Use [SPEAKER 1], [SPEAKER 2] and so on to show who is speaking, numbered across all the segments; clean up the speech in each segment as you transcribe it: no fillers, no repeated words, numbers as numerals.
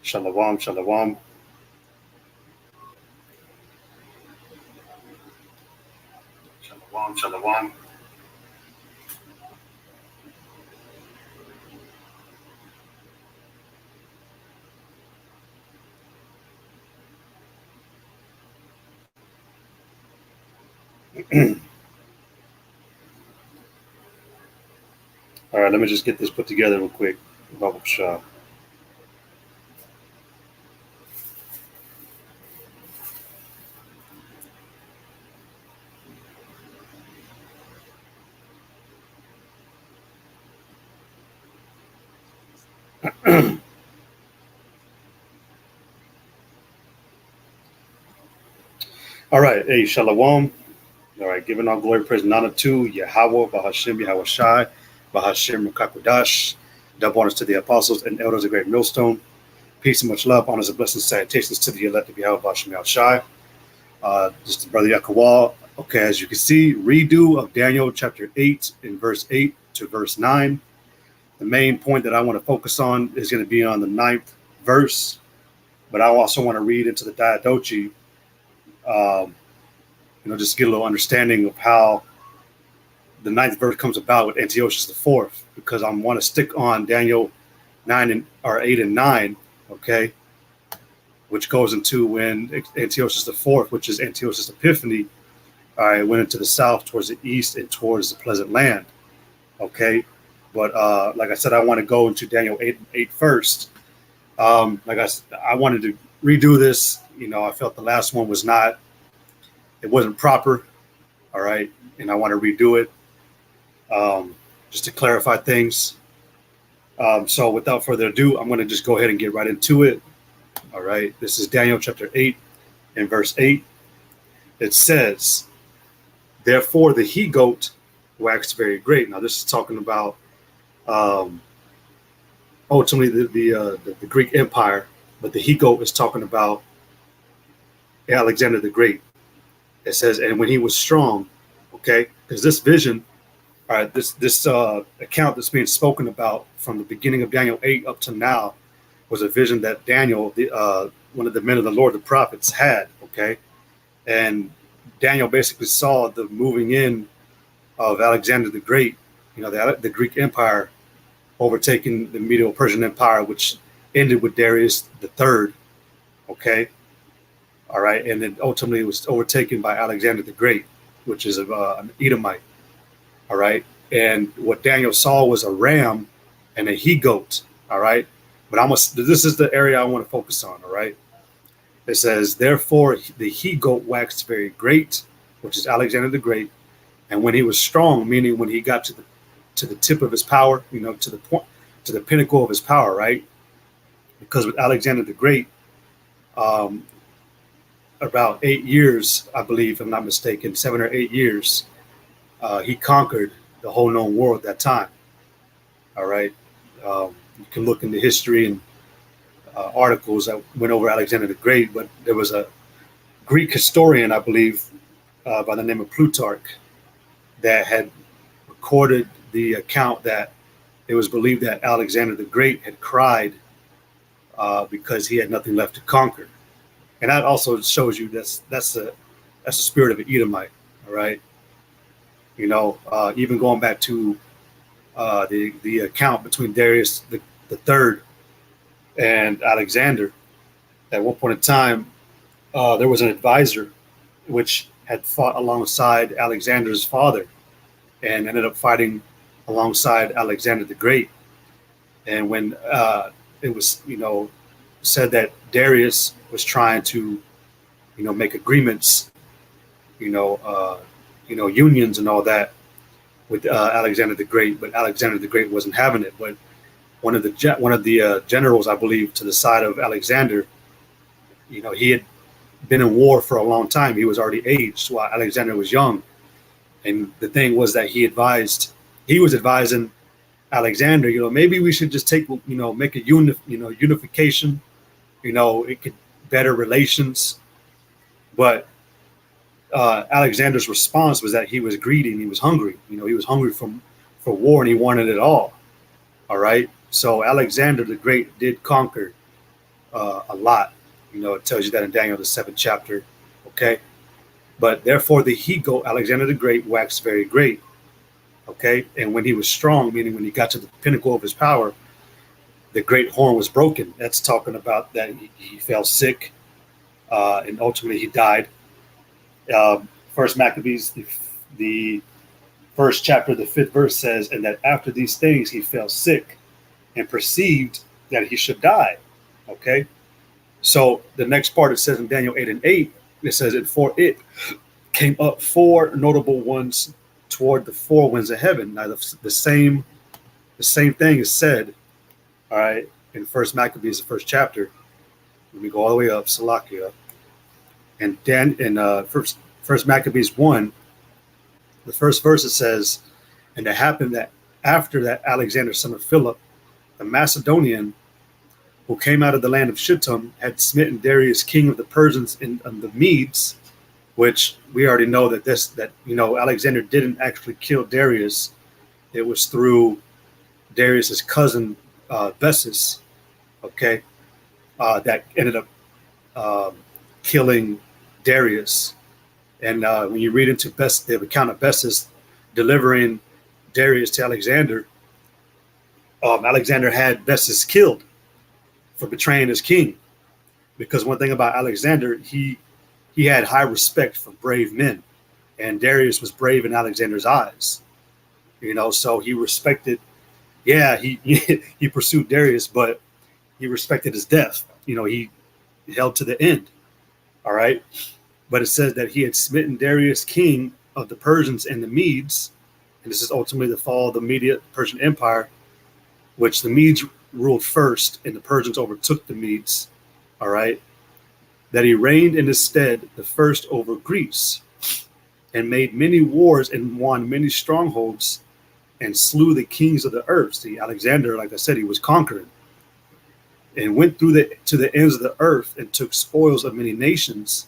[SPEAKER 1] Shalom, shalom. Shalom, shalom. All right, let me just get this put together real quick. Bubble shot. All right, hey, shalom. All right, giving all glory, praise, and honor to Yahweh, Bahashem, Yahweh Shai, Bahashem, Makakudash. Double honors to the apostles and elders of Great Millstone. Peace and much love, honors and blessings, salutations to the elect of Yahweh, Bahashem, Yahweh Shai. This is Brother Yakawal. Okay, as you can see, redo of Daniel chapter 8 in verse 8 to verse 9. The main point that I want to focus on is going to be on the 9th verse, but I also want to read into the Diodoche, just get a little understanding of how the 9th verse comes about with Antiochus the fourth, because I want to stick on Daniel 8 and 9, okay, which goes into when Antiochus the fourth, which is Antiochus Epiphany, went into the south towards the east and towards the pleasant land, okay. But like I said, I want to go into Daniel 8 first. I wanted to redo this. I felt the last one it wasn't proper, all right, and I want to redo it just to clarify things. So without further ado, I'm going to just go ahead and get right into it. All right, this is Daniel chapter 8 and verse 8. It says, "Therefore the he-goat waxed very great." Now this is talking about ultimately the Greek Empire, but the he-goat is talking about Alexander the Great. It says, "And when he was strong," okay, because this vision, all right, this account that's being spoken about from the beginning of Daniel 8 up to now was a vision that Daniel, one of the men of the Lord, the prophets, had, okay, and Daniel basically saw the moving in of Alexander the Great, the Greek Empire overtaking the Medo-Persian Empire, which ended with Darius the Third, okay. All right, and then ultimately it was overtaken by Alexander the Great, which is an Edomite. All right, and what Daniel saw was a ram and a he-goat. All right, but this is the area I want to focus on. All right, it says, "Therefore the he-goat waxed very great," which is Alexander the Great, and when he was strong, meaning when he got to the tip of his power, to the point, to the pinnacle of his power, right? Because with Alexander the Great, about 8 years, I believe, if I'm not mistaken, 7 or 8 years, he conquered the whole known world at that time. All right. You can look into history and articles that went over Alexander the Great, but there was a Greek historian, I believe, by the name of Plutarch, that had recorded the account that it was believed that Alexander the Great had cried because he had nothing left to conquer. And that also shows you that's the spirit of an Edomite, all right. Even going back to the account between Darius the Third and Alexander, at one point in time, there was an advisor which had fought alongside Alexander's father, and ended up fighting alongside Alexander the Great. And when it was, said that Darius was trying to, make agreements, unions and all that with Alexander the Great, but Alexander the Great wasn't having it. But one of the generals, I believe, to the side of Alexander, he had been in war for a long time. He was already aged while Alexander was young. And the thing was that he was advising Alexander, maybe we should just make a unification, it could better relations. But Alexander's response was that he was greedy and he was hungry. He was hungry for war, and he wanted it all. All right. So Alexander the Great did conquer a lot. It tells you that in Daniel, the 7th chapter. Okay. But therefore the he-goat, Alexander the Great, waxed very great. Okay. And when he was strong, meaning when he got to the pinnacle of his power, the great horn was broken. That's talking about that he fell sick, and ultimately he died. First Maccabees, the first chapter, the 5th verse says, and that after these things he fell sick and perceived that he should die. Okay. So the next part, it says in Daniel 8 and 8, it says, and for it came up 4 notable ones toward the 4 winds of heaven. Now the same thing is said, all right, in First Maccabees, the 1st chapter. Let me go all the way up, Salakia. And First Maccabees 1, the 1st verse, it says, and it happened that after that Alexander, son of Philip, the Macedonian, who came out of the land of Shittim, had smitten Darius, king of the Persians and the Medes, which we already know that Alexander didn't actually kill Darius. It was through Darius's cousin Bessus, okay, that ended up killing Darius. And when you read into the account of Bessus delivering Darius to Alexander, Alexander had Bessus killed for betraying his king. Because one thing about Alexander, he had high respect for brave men, and Darius was brave in Alexander's eyes. So he respected. Yeah, he pursued Darius, but he respected his death. He held to the end. All right. But it says that he had smitten Darius, king of the Persians and the Medes. And this is ultimately the fall of the Persian Empire, which the Medes ruled first and the Persians overtook the Medes. All right. That he reigned in his stead the first over Greece and made many wars and won many strongholds and slew the kings of the earth. See, Alexander, like I said, he was conquering and went to the ends of the earth and took spoils of many nations,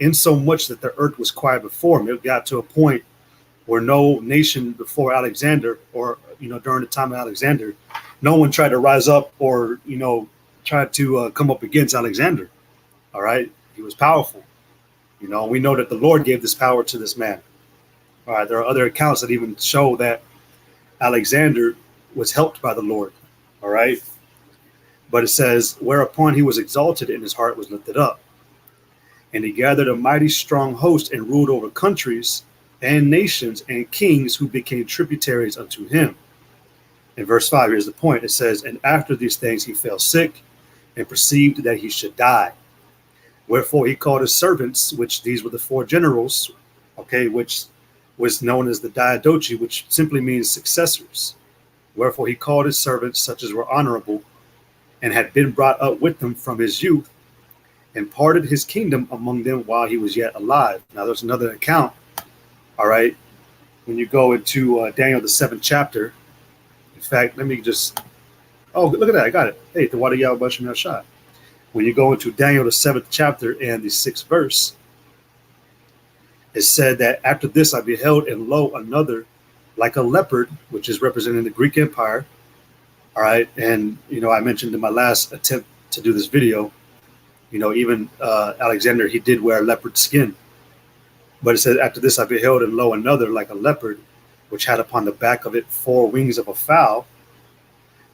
[SPEAKER 1] insomuch that the earth was quiet before him. It got to a point where no nation before Alexander, or during the time of Alexander, no one tried to rise up or tried to come up against Alexander. All right, he was powerful. We know that the Lord gave this power to this man. All right, there are other accounts that even show that Alexander was helped by the Lord. All right, but it says, whereupon he was exalted and his heart was lifted up, and he gathered a mighty strong host and ruled over countries and nations and kings who became tributaries unto him. In verse 5, here's the point. It says, and after these things he fell sick and perceived that he should die. Wherefore he called his servants, which these were the 4 generals, okay, which was known as the Diodoche, which simply means successors. Wherefore he called his servants, such as were honorable, and had been brought up with him from his youth, and parted his kingdom among them while he was yet alive. Now there's another account, all right, when you go into Daniel, the 7th chapter. In fact, let me just, look at that, I got it. Hey, the water Yahweh Bashim Yashai. When you go into Daniel, the 7th chapter and the 6th verse, it said that after this I beheld, and lo, another like a leopard, which is representing the Greek Empire. All right. And, I mentioned in my last attempt to do this video, even Alexander, he did wear leopard skin. But it says, after this I beheld, and lo, another like a leopard, which had upon the back of it 4 wings of a fowl.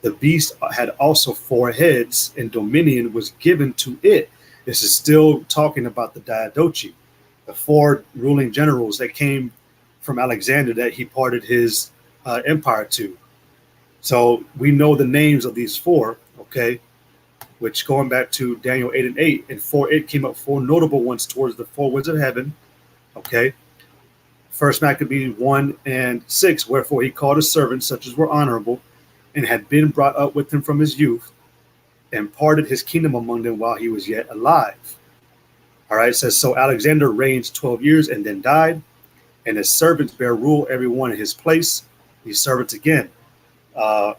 [SPEAKER 1] The beast had also 4 heads, and dominion was given to it. This is still talking about the Diodoche, the 4 ruling generals that came from Alexander that he parted his empire to. So we know the names of these 4, okay, which going back to Daniel 8 and 8, and for it came up 4 notable ones towards the 4 winds of heaven, okay. First Maccabees 1 and 6, wherefore he called his servants, such as were honorable, and had been brought up with him from his youth, and parted his kingdom among them while he was yet alive. All right, it says, so Alexander reigned 12 years and then died, and his servants bare rule every one in his place. These servants again,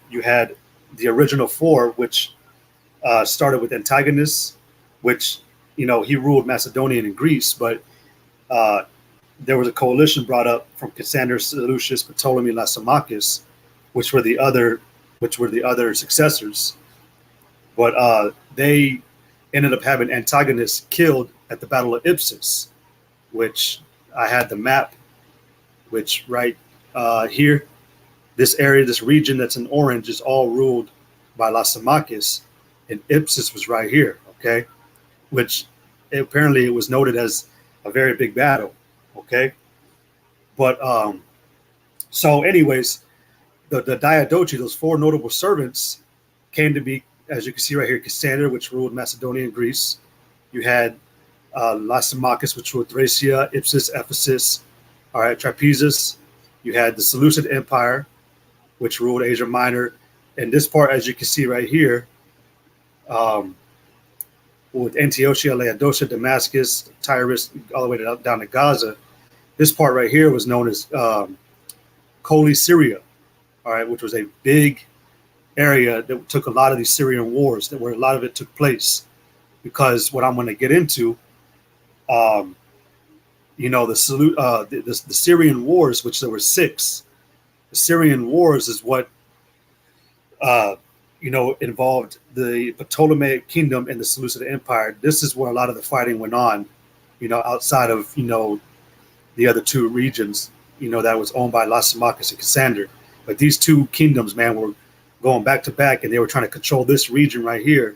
[SPEAKER 1] you had the original 4, which started with Antiochus, which, he ruled Macedonia and Greece, but there was a coalition brought up from Cassander, Seleucus, Ptolemy, Lysimachus, which were the other successors. But they ended up having Antiochus killed at the Battle of Ipsus, which I had the map, which right here, this area, this region that's in orange is all ruled by Lysimachus, and Ipsus was right here, okay? Which apparently it was noted as a very big battle, okay? But so anyways, the Diodoche, those four notable servants, came to be, as you can see right here, Cassander, which ruled Macedonia and Greece. You had Lysimachus, which ruled Thracia, Ipsus, Ephesus, all right, Trapezus. You had the Seleucid Empire, which ruled Asia Minor. And this part, as you can see right here, with Antiochia, Laodicea, Damascus, Tyrus, all the way down to Gaza, this part right here was known as Colli Syria, all right, which was a big area that took a lot of these Syrian wars, that where a lot of it took place. Because what I'm going to get into, you know, the Syrian wars, which there were 6. The Syrian wars is what, you know, involved the Ptolemaic kingdom and the Seleucid Empire. This is where a lot of the fighting went on, you know, outside of, you know, the other 2 regions, you know, that was owned by Lysimachus and Cassander. But these 2 kingdoms, man, were going back to back, and they were trying to control this region right here,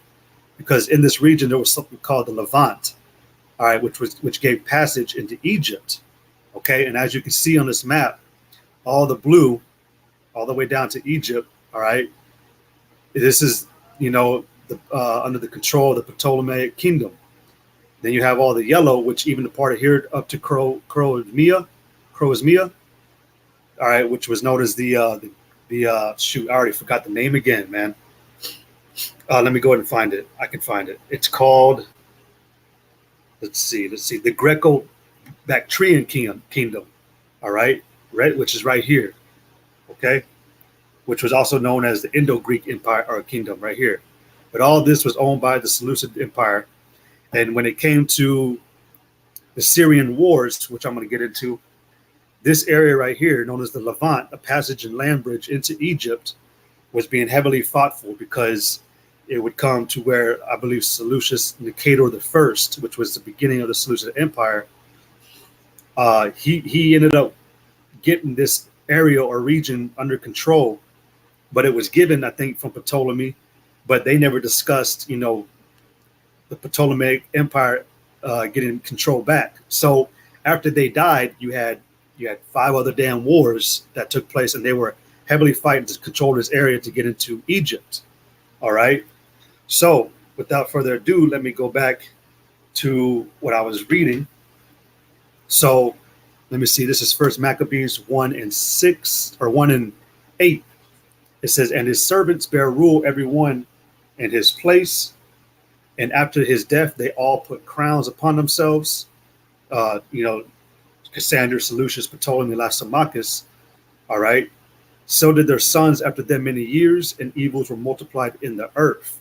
[SPEAKER 1] because in this region there was something called the Levant, all right, which gave passage into Egypt, okay. And as you can see on this map, all the blue, all the way down to Egypt, all right. This is, you know, under the control of the Ptolemaic kingdom. Then you have all the yellow, which even the part of here up to Croasmia, all right, which was known as the shoot, I already forgot the name again, man. Let me go ahead and find it. I can find it. It's called, let's see, the Greco-Bactrian kingdom, all right, which is right here, okay, which was also known as the Indo-Greek Empire or kingdom right here. But all this was owned by the Seleucid Empire. And when it came to the Syrian wars, which I'm going to get into, this area right here, known as the Levant, a passage and land bridge into Egypt, was being heavily fought for, because it would come to where I believe Seleucus Nicator I, which was the beginning of the Seleucid Empire, he ended up getting this area or region under control, but it was given, I think, from Ptolemy, but they never discussed, you know, the Ptolemaic Empire getting control back. So after they died, you had 5 other damn wars that took place, and they were heavily fighting to control this area to get into Egypt. All right. So without further ado, let me go back to what I was reading. So let me see. This is First Maccabees 1:6 or 1:8. It says, "And his servants bear rule every one in his place. And after his death, they all put crowns upon themselves." You know, Cassander, Seleucus, Ptolemy, Lysimachus. All right. "So did their sons after them many years, and evils were multiplied in the earth."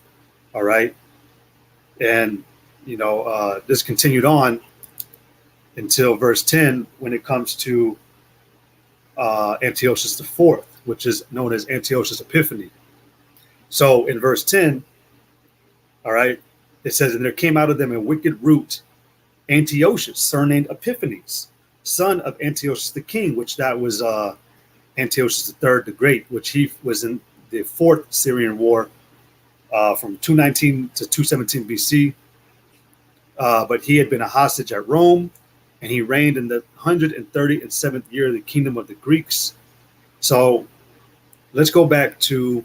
[SPEAKER 1] All right. And, you know, this continued on until verse 10, when it comes to Antiochus IV, which is known as Antiochus Epiphany. So in verse 10, all right, it says, "And there came out of them a wicked root, Antiochus, surnamed Epiphanes, son of Antiochus the king," which that was Antiochus III the Great, which he was in the 4th Syrian war from 219 to 217 BC. But he had been a hostage at Rome, and he reigned in the 137th year of the kingdom of the Greeks. So let's go back to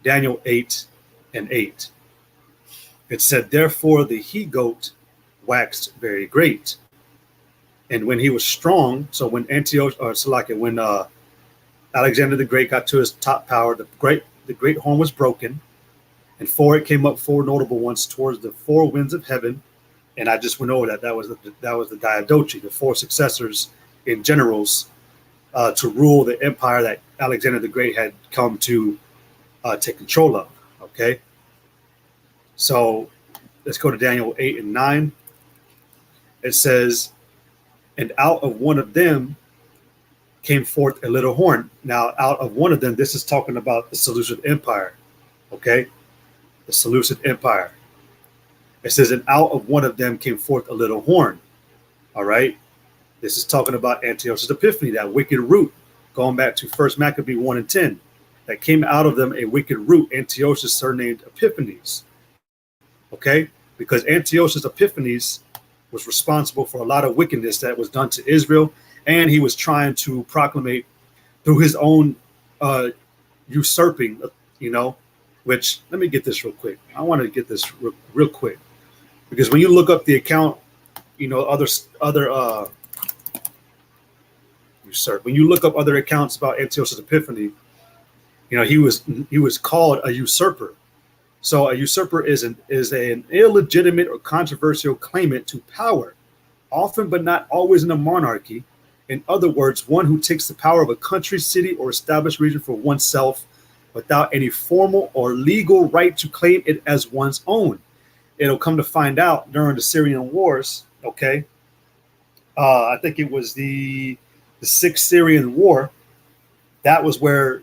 [SPEAKER 1] Daniel 8:8. It said, "Therefore the he-goat waxed very great. And when he was strong," so when Alexander the Great got to his top power, the great horn was broken, and for it came up 4 notable ones towards the 4 winds of heaven. And I just went over that. That was the Diodoche, the 4 successors in generals to rule the empire that Alexander the Great had come to take control of. Okay. So let's go to Daniel 8:9. It says, "And out of one of them came forth a little horn." Now, out of one of them, this is talking about the Seleucid Empire. Okay. The Seleucid Empire. It says, and out of one of them came forth a little horn. All right. This is talking about Antiochus Epiphanes, that wicked root, going back to First Maccabee 1:10. That came out of them a wicked root, Antiochus surnamed Epiphanes. Okay? Because Antiochus Epiphanes was responsible for a lot of wickedness that was done to Israel, and he was trying to proclamate through his own usurping, which, let me get this real quick. I want to get this real quick. Because when you look up the account, other usurp. When you look up other accounts about Antiochus Epiphanes, he was called a usurper. So a usurper is an illegitimate or controversial claimant to power, often but not always in a monarchy. In other words, one who takes the power of a country, city, or established region for oneself without any formal or legal right to claim it as one's own. It'll come to find out during the Syrian wars. Okay, I think it was the Sixth Syrian War. That was where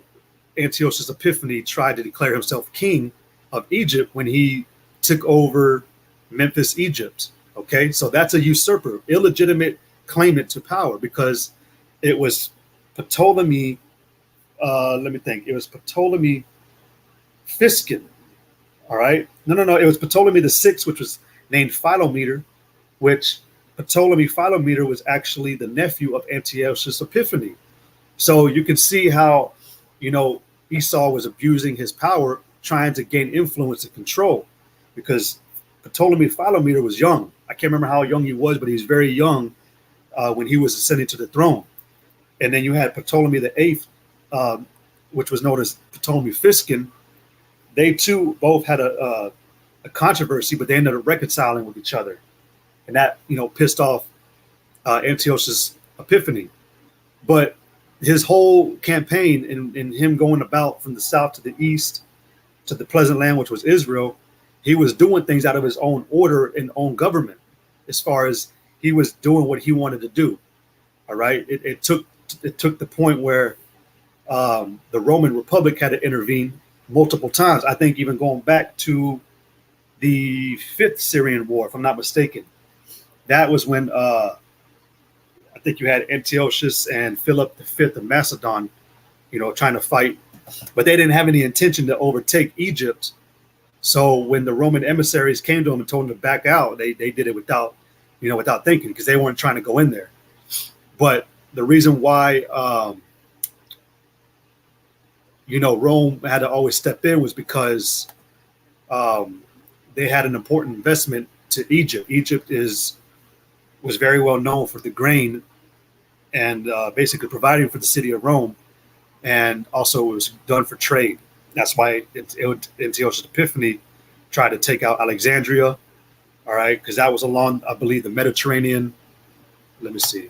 [SPEAKER 1] Antiochus Epiphanes tried to declare himself king of Egypt when he took over Memphis, Egypt. Okay, so that's a usurper, illegitimate claimant to power, because it was Ptolemy. Let me think. It was Ptolemy Fiskin. All right. No. It was Ptolemy the Sixth, which was named Philometor, which Ptolemy Philometor was actually the nephew of Antiochus Epiphanes. So you can see how, Esau was abusing his power, trying to gain influence and control, because Ptolemy Philometor was young. I can't remember how young he was, but he was very young when he was ascending to the throne. And then you had Ptolemy the Eighth, which was known as Ptolemy Fiskin. They too both had a controversy, but they ended up reconciling with each other. And that, pissed off Antiochus Epiphanes. But his whole campaign in him going about from the south to the east to the pleasant land, which was Israel, he was doing things out of his own order and own government, as far as he was doing what he wanted to do. All right. It took the point where the Roman Republic had to intervene multiple times. I think even going back to the Fifth Syrian War, if I'm not mistaken. That was when I think you had Antiochus and Philip V of Macedon, trying to fight, but they didn't have any intention to overtake Egypt. So when the Roman emissaries came to them and told them to back out, they did it without thinking, because they weren't trying to go in there. But the reason why, Rome had to always step in was because they had an important investment to Egypt. Egypt was very well known for the grain and basically providing for the city of Rome, and also it was done for trade. That's why Antiochus Epiphanes tried to take out Alexandria, all right, because that was along, I believe, the Mediterranean. Let me see.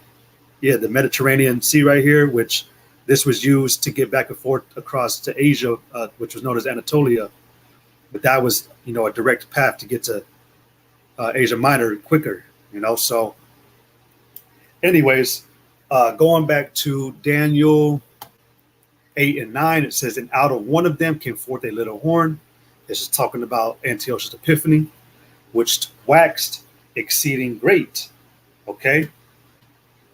[SPEAKER 1] Yeah, the Mediterranean Sea right here, which this was used to get back and forth across to Asia, which was known as Anatolia. But that was, a direct path to get to Asia Minor quicker, So anyways, going back to Daniel 8 and 9, it says, and out of one of them came forth a little horn. This is talking about Antiochus Epiphanes, which waxed exceeding great. Okay.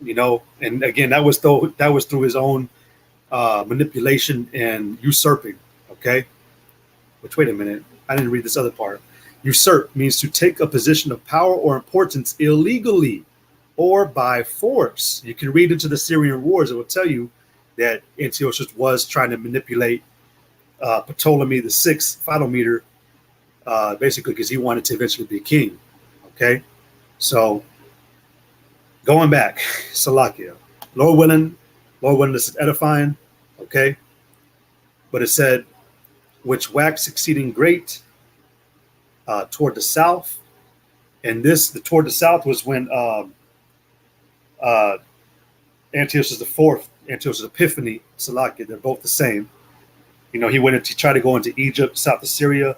[SPEAKER 1] And again, that was through his own manipulation and usurping. Okay. Which, wait a minute, I didn't read this other part. Usurp means to take a position of power or importance illegally or by force. You can read into the Syrian wars. It will tell you that Antiochus was trying to manipulate Ptolemy the Sixth, Philometor, basically because he wanted to eventually be king. Okay. So going back, Salakia, Lord willing, this is edifying. Okay. But it said, which waxed exceeding great toward the south. And toward the south was when Antiochus the Fourth, Antiochus Epiphanes, Salakia, they're both the same. He tried to go into Egypt, south of Syria.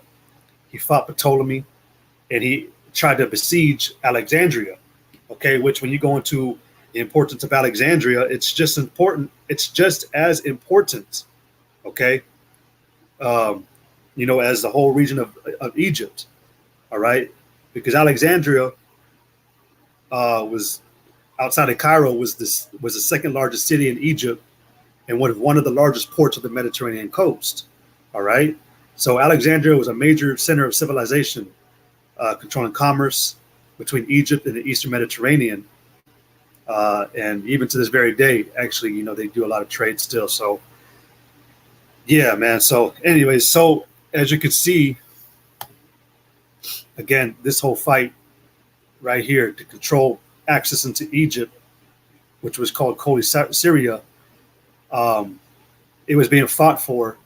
[SPEAKER 1] He fought Ptolemy, and he tried to besiege Alexandria. Okay, which when you go into the importance of Alexandria, it's just important. It's just as important. Okay. As the whole region of Egypt. All right. because Alexandria was outside of Cairo was the second largest city in Egypt and one of the largest ports of the Mediterranean coast. All right, so Alexandria was a major center of civilization, controlling commerce between Egypt and the Eastern Mediterranean, and even to this very day, actually, they do a lot of trade still. So, yeah, man. So, anyways, so as you can see, again, this whole fight right here to control access into Egypt, which was called Holy Syria, it was being fought for,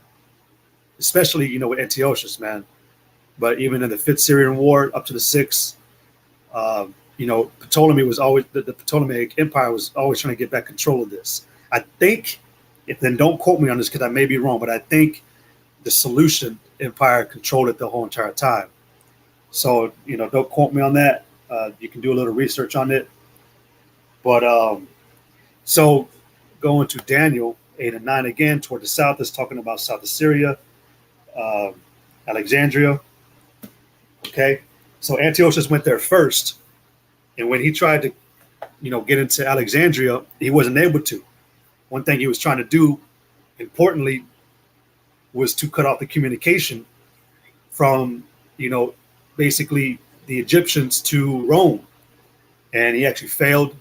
[SPEAKER 1] especially with Antiochus, man. But even in the Fifth Syrian War up to the Sixth, Ptolemy was always the Ptolemaic Empire was always trying to get back control of this. I think, then don't quote me on this because I may be wrong, but I think the Seleucid Empire controlled it the whole entire time. So don't quote me on that. You can do a little research on it. But so going to Daniel 8 and 9 again toward the south is talking about south of Syria, Alexandria. Okay, so Antiochus went there first, and when he tried to, get into Alexandria, he wasn't able to. One thing he was trying to do, importantly, was to cut off the communication from, basically the Egyptians to Rome, and he actually failed.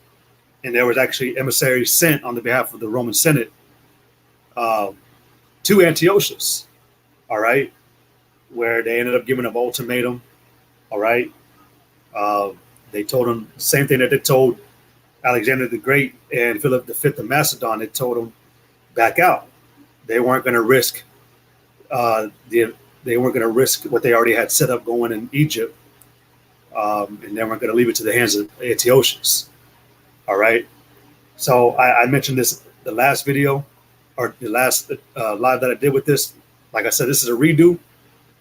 [SPEAKER 1] And there was actually emissaries sent on the behalf of the Roman Senate to Antiochus. All right, where they ended up giving an ultimatum. All right. They told him the same thing that they told Alexander the Great and Philip V of Macedon. They told him back out. They weren't going to risk they weren't going to risk what they already had set up going in Egypt, and they weren't going to leave it to the hands of Antiochus. All right. So I mentioned this the last video or the last live that I did with this. Like I said, this is a redo.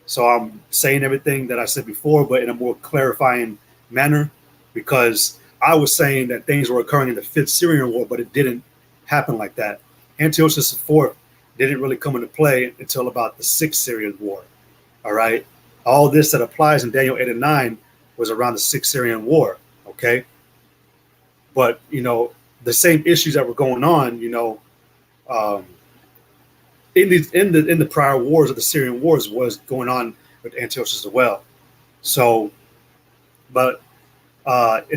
[SPEAKER 1] So I'm saying everything that I said before, but in a more clarifying manner, because I was saying that things were occurring in the Fifth Syrian War, but it didn't happen like that. Antiochus IV didn't really come into play until about the Sixth Syrian War. All right. All this that applies in Daniel 8 and 9 was around the Sixth Syrian War. Okay. But, the same issues that were going on, in the prior wars of the Syrian wars was going on with Antiochus as well. So, but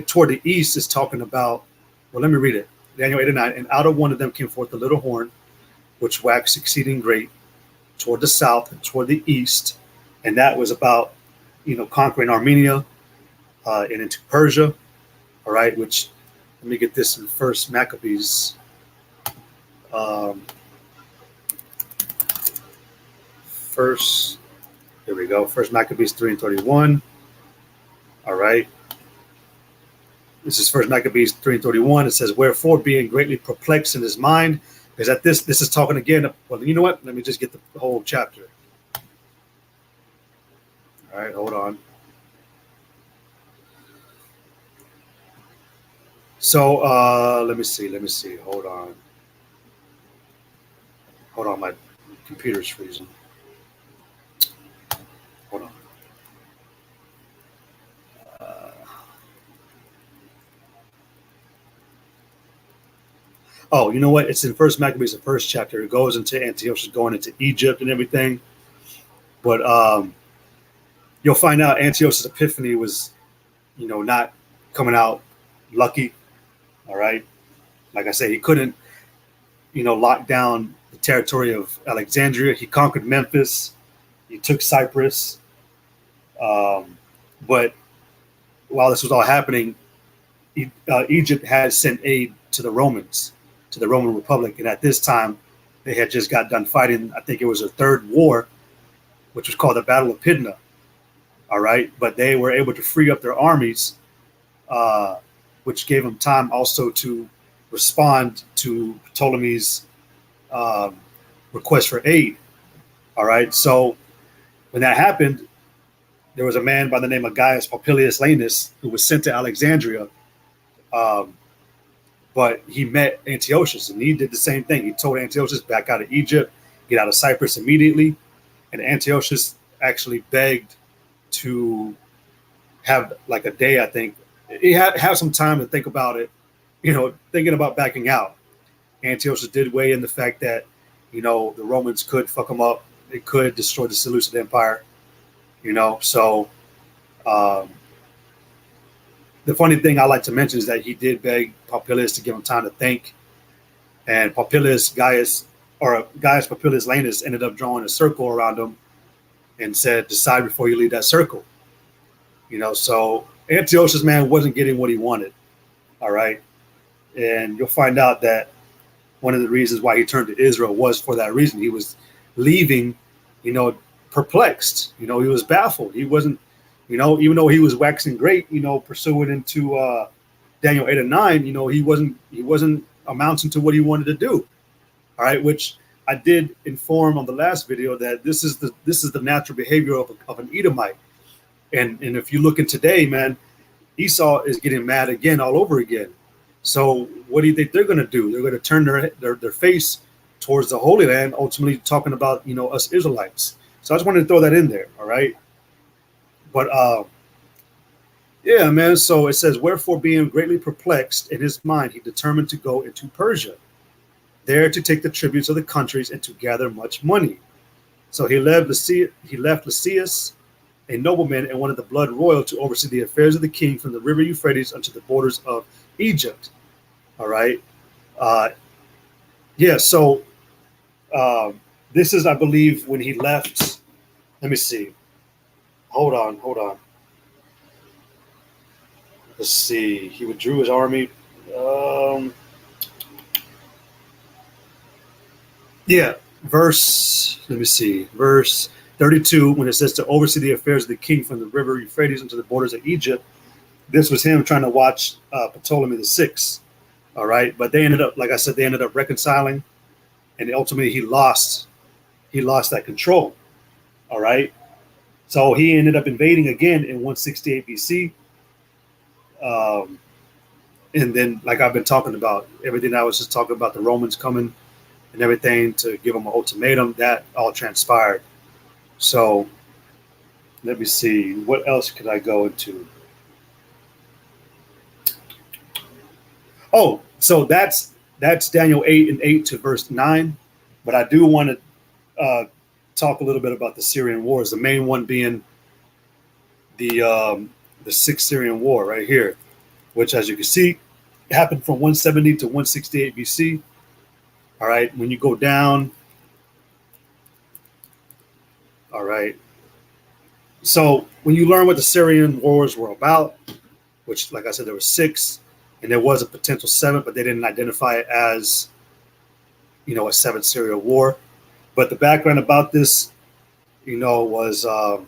[SPEAKER 1] toward the east is talking about, well, let me read it. Daniel 8 and 9, and out of one of them came forth the little horn, which waxed exceeding great, toward the south and toward the east. And that was about, conquering Armenia and into Persia. All right, which, let me get this in First Maccabees. Here we go. First Maccabees 3 and 31. All right. This is First Maccabees 3 and 31. It says, wherefore, being greatly perplexed in his mind, because at this is talking again. Well, you know what? Let me just get the whole chapter. All right, hold on. So let me see. Hold on, my computer's freezing. Hold on. Oh, you know what? It's in First Maccabees, the first chapter. It goes into Antiochus going into Egypt and everything. But you'll find out Antiochus' epiphany was, not coming out lucky. All right. Like I said, he couldn't, lock down the territory of Alexandria. He conquered Memphis. He took Cyprus. But while this was all happening, Egypt had sent aid to the Romans, to the Roman Republic. And at this time, they had just got done fighting, I think it was a third war, which was called the Battle of Pydna. All right. But they were able to free up their armies, which gave them time also to respond to Ptolemy's request for aid. All right. So when that happened, there was a man by the name of Gaius Popilius Laenas who was sent to Alexandria. But he met Antiochus, and he did the same thing. He told Antiochus back out of Egypt, get out of Cyprus immediately. And Antiochus actually begged to have like a day. I think he have some time to think about it. Thinking about backing out. Antiochus did weigh in the fact that the Romans could fuck them up. They could destroy the Seleucid Empire. So the funny thing I like to mention is that he did beg Popilius to give him time to think, and Gaius Popilius Lanus ended up drawing a circle around him and said, "Decide before you leave that circle." So Antiochus, man, wasn't getting what he wanted. All right, and you'll find out that one of the reasons why he turned to Israel was for that reason. He was leaving, perplexed. He was baffled. He wasn't, even though he was waxing great, pursuing into Daniel 8 and 9, he wasn't amounting to what he wanted to do. All right, which I did inform on the last video that this is the natural behavior of an Edomite. And if you look in today, man, Esau is getting mad again all over again. So what do you think they're going to do? They're going to turn their face towards the Holy Land, ultimately talking about, us Israelites. So I just wanted to throw that in there. All right. But yeah, man. So it says, wherefore being greatly perplexed in his mind, he determined to go into Persia, there to take the tributes of the countries and to gather much money. So he left Lysias, a nobleman and one of the blood royal, to oversee the affairs of the king from the river Euphrates unto the borders of Egypt. All right. Yeah. So this is, I believe, when he left. Let me see. Hold on. Let's see. He withdrew his army. Yeah. Verse 32, when it says to oversee the affairs of the king from the river Euphrates into the borders of Egypt. This was him trying to watch Ptolemy VI. All right. But they ended up, like I said, reconciling, and ultimately he lost that control. All right. So he ended up invading again in 168 BC. And then, like I've been talking about, everything I was just talking about, the Romans coming and everything to give them an ultimatum, that all transpired. So let me see. What else could I go into? Oh, so that's Daniel 8 and 8 to verse 9. But I do want to talk a little bit about the Syrian wars, the main one being the Sixth Syrian War right here, which, as you can see, happened from 170 to 168 BC. All right, when you go down, all right. So when you learn what the Syrian wars were about, which, like I said, there were 6, and there was a potential 7th, but they didn't identify it as, a 7th Syrian war. But the background about this, was, a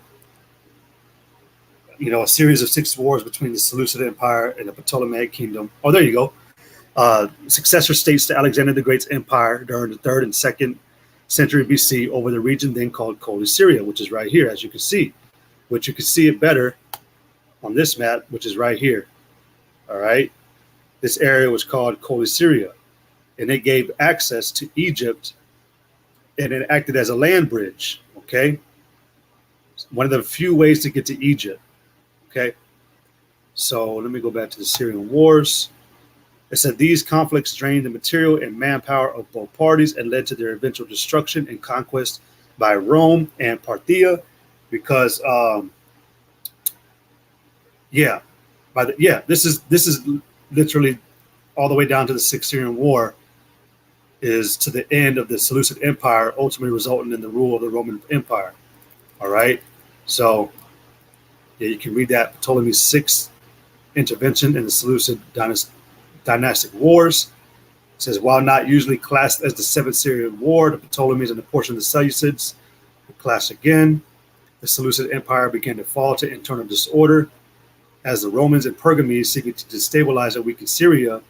[SPEAKER 1] series of 6 wars between the Seleucid Empire and the Ptolemaic Kingdom. Oh, there you go. Successor states to Alexander the Great's empire during the 3rd and 2nd century BC over the region then called Coele-Syria, which is right here, as you can see, which you can see it better on this map, which is right here. All right. This area was called Coele-Syria, and it gave access to Egypt, and it acted as a land bridge. Okay. One of the few ways to get to Egypt. Okay. So let me go back to the Syrian wars. It said these conflicts drained the material and manpower of both parties and led to their eventual destruction and conquest by Rome and Parthia, because this is literally all the way down to the Sixth Syrian War, is to the end of the Seleucid Empire, ultimately resulting in the rule of the Roman Empire. All right, so yeah, you can read that Ptolemy's 6th intervention in the Seleucid dynastic wars. It says, while not usually classed as the 7th Syrian War, the Ptolemies and the portion of the Seleucids were classed again. The Seleucid Empire began to fall to internal disorder as the Romans and Pergames, seeking to destabilize and weaken Syria,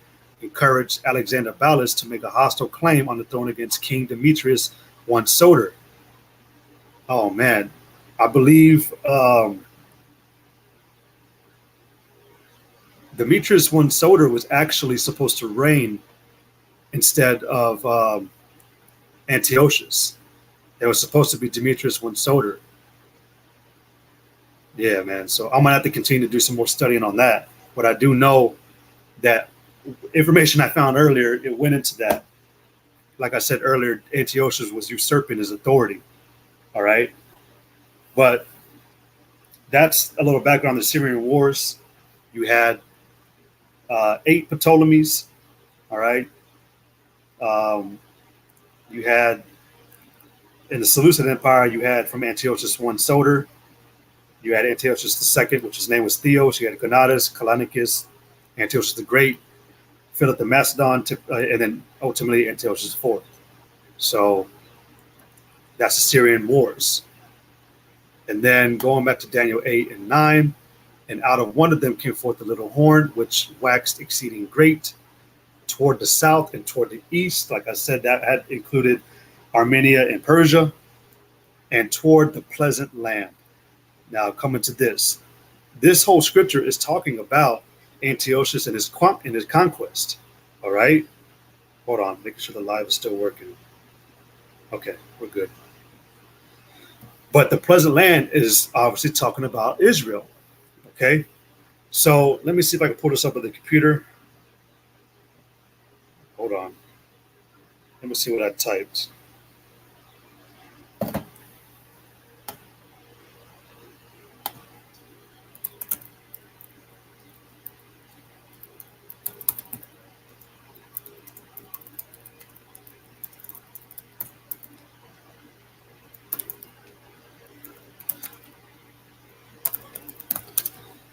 [SPEAKER 1] encouraged Alexander Balus to make a hostile claim on the throne against King Demetrius I Soter. Oh man, I believe Demetrius I Soter was actually supposed to reign instead of Antiochus. It was supposed to be Demetrius I Soter. Yeah, man. So I'm gonna have to continue to do some more studying on that. But I do know that information I found earlier, it went into that. Like I said earlier, Antiochus was usurping his authority. All right, but that's a little background on the Syrian wars. You had 8 Ptolemies. All right, um, you had in the Seleucid Empire, you had from Antiochus one Soter. You had Antiochus II, which his name was Theos. You had Gonatas, Callinicus, Antiochus the Great, Philip the Macedon, and then ultimately Antiochus IV. So that's the Syrian wars. And then going back to Daniel 8 and 9, and out of one of them came forth the little horn, which waxed exceeding great toward the south and toward the east. Like I said, that had included Armenia and Persia, and toward the pleasant land. Now, coming to this whole scripture is talking about Antiochus and his conquest. All right, hold on, making sure the live is still working. Okay, we're good. But the pleasant land is obviously talking about Israel. Okay, so let me see if I can pull this up on the computer. Hold on. Let me see what I typed.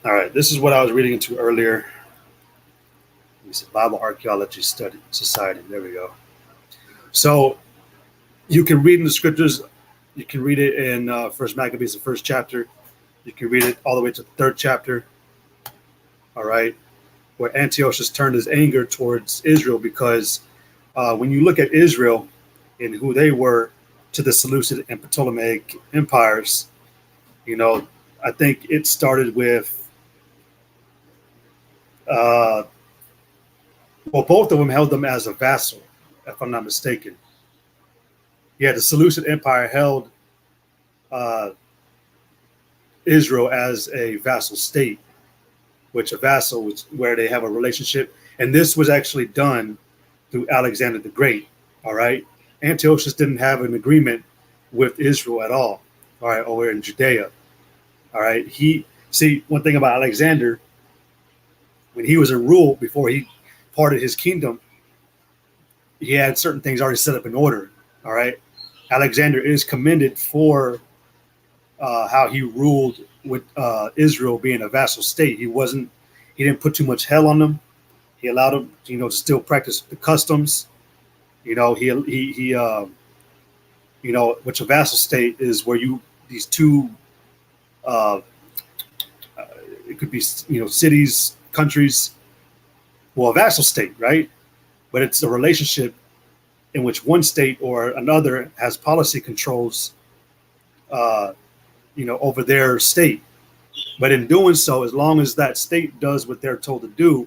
[SPEAKER 1] All right, this is what I was reading into earlier. It's Bible Archaeology Study Society. There we go. So you can read in the scriptures. You can read it in First Maccabees, the first chapter. You can read it all the way to the 3rd chapter. All right, where Antiochus turned his anger towards Israel because when you look at Israel and who they were to the Seleucid and Ptolemaic empires, you know, I think it started with well, both of them held them as a vassal, if I'm not mistaken. Yeah, the Seleucid Empire held uh, Israel as a vassal state, which a vassal was where they have a relationship. And this was actually done through Alexander the Great. All right. Antiochus didn't have an agreement with Israel at all. All right. Over in Judea. All right. One thing about Alexander, when he was in rule before he parted his kingdom, he had certain things already set up in order. All right. Alexander is commended for how he ruled with Israel being a vassal state. He didn't put too much hell on them. He allowed them, to still practice the customs. Which a vassal state is where these two, uh, it could be, cities, countries, well, a vassal state, right? But it's a relationship in which one state or another has policy controls, over their state. But in doing so, as long as that state does what they're told to do,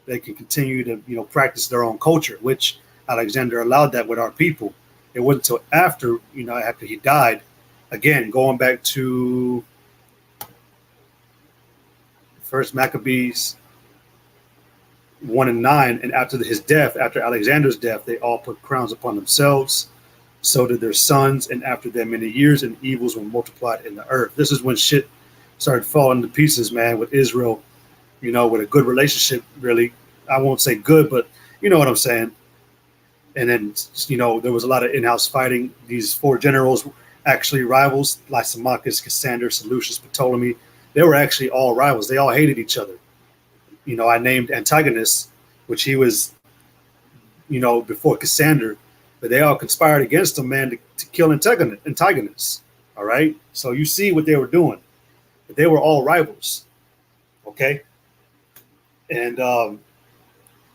[SPEAKER 1] they can continue to, practice their own culture, which Alexander allowed that with our people. It wasn't until after he died, again, going back to First Maccabees 1 and 9, and after his death, after Alexander's death, they all put crowns upon themselves. So did their sons, and after them many years, and evils were multiplied in the earth. This is when shit started falling to pieces, man, with Israel, with a good relationship, really. I won't say good, but you know what I'm saying. And then, there was a lot of in-house fighting. These 4 generals, actually rivals, Lysimachus, Cassander, Seleucus, Ptolemy. They were actually all rivals. They all hated each other. I named Antiochus, which he was, before Cassander, but they all conspired against him, man, to kill Antiochus. All right. So you see what they were doing. They were all rivals. Okay. And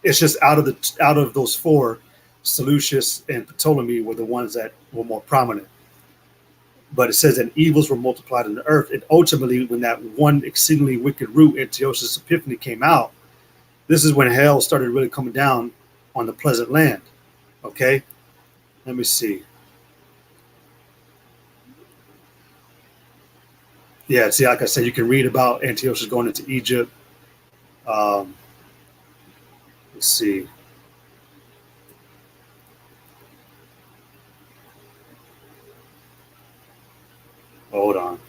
[SPEAKER 1] it's just out of those 4, Seleucus and Ptolemy were the ones that were more prominent. But it says that evils were multiplied in the earth. And ultimately, when that one exceedingly wicked root, Antiochus Epiphany, came out, this is when hell started really coming down on the pleasant land. Okay? Let me see. Yeah, see, like I said, you can read about Antiochus going into Egypt. Um, let's see. Hold on.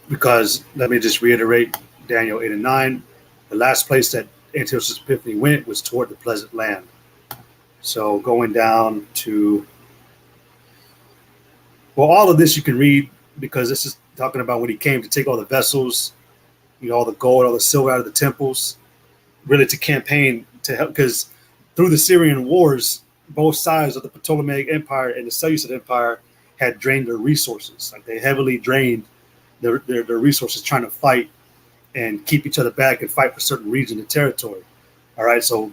[SPEAKER 1] Because let me just reiterate Daniel 8 and 9. The last place that Antiochus Epiphanes went was toward the pleasant land. So going down to, well, all of this you can read because this is talking about when he came to take all the vessels, all the gold, all the silver out of the temples, really to campaign to help, because through the Syrian wars, both sides of the Ptolemaic Empire and the Seleucid Empire had drained their resources. Like they heavily drained their resources trying to fight and keep each other back and fight for certain regions and territory. All right, so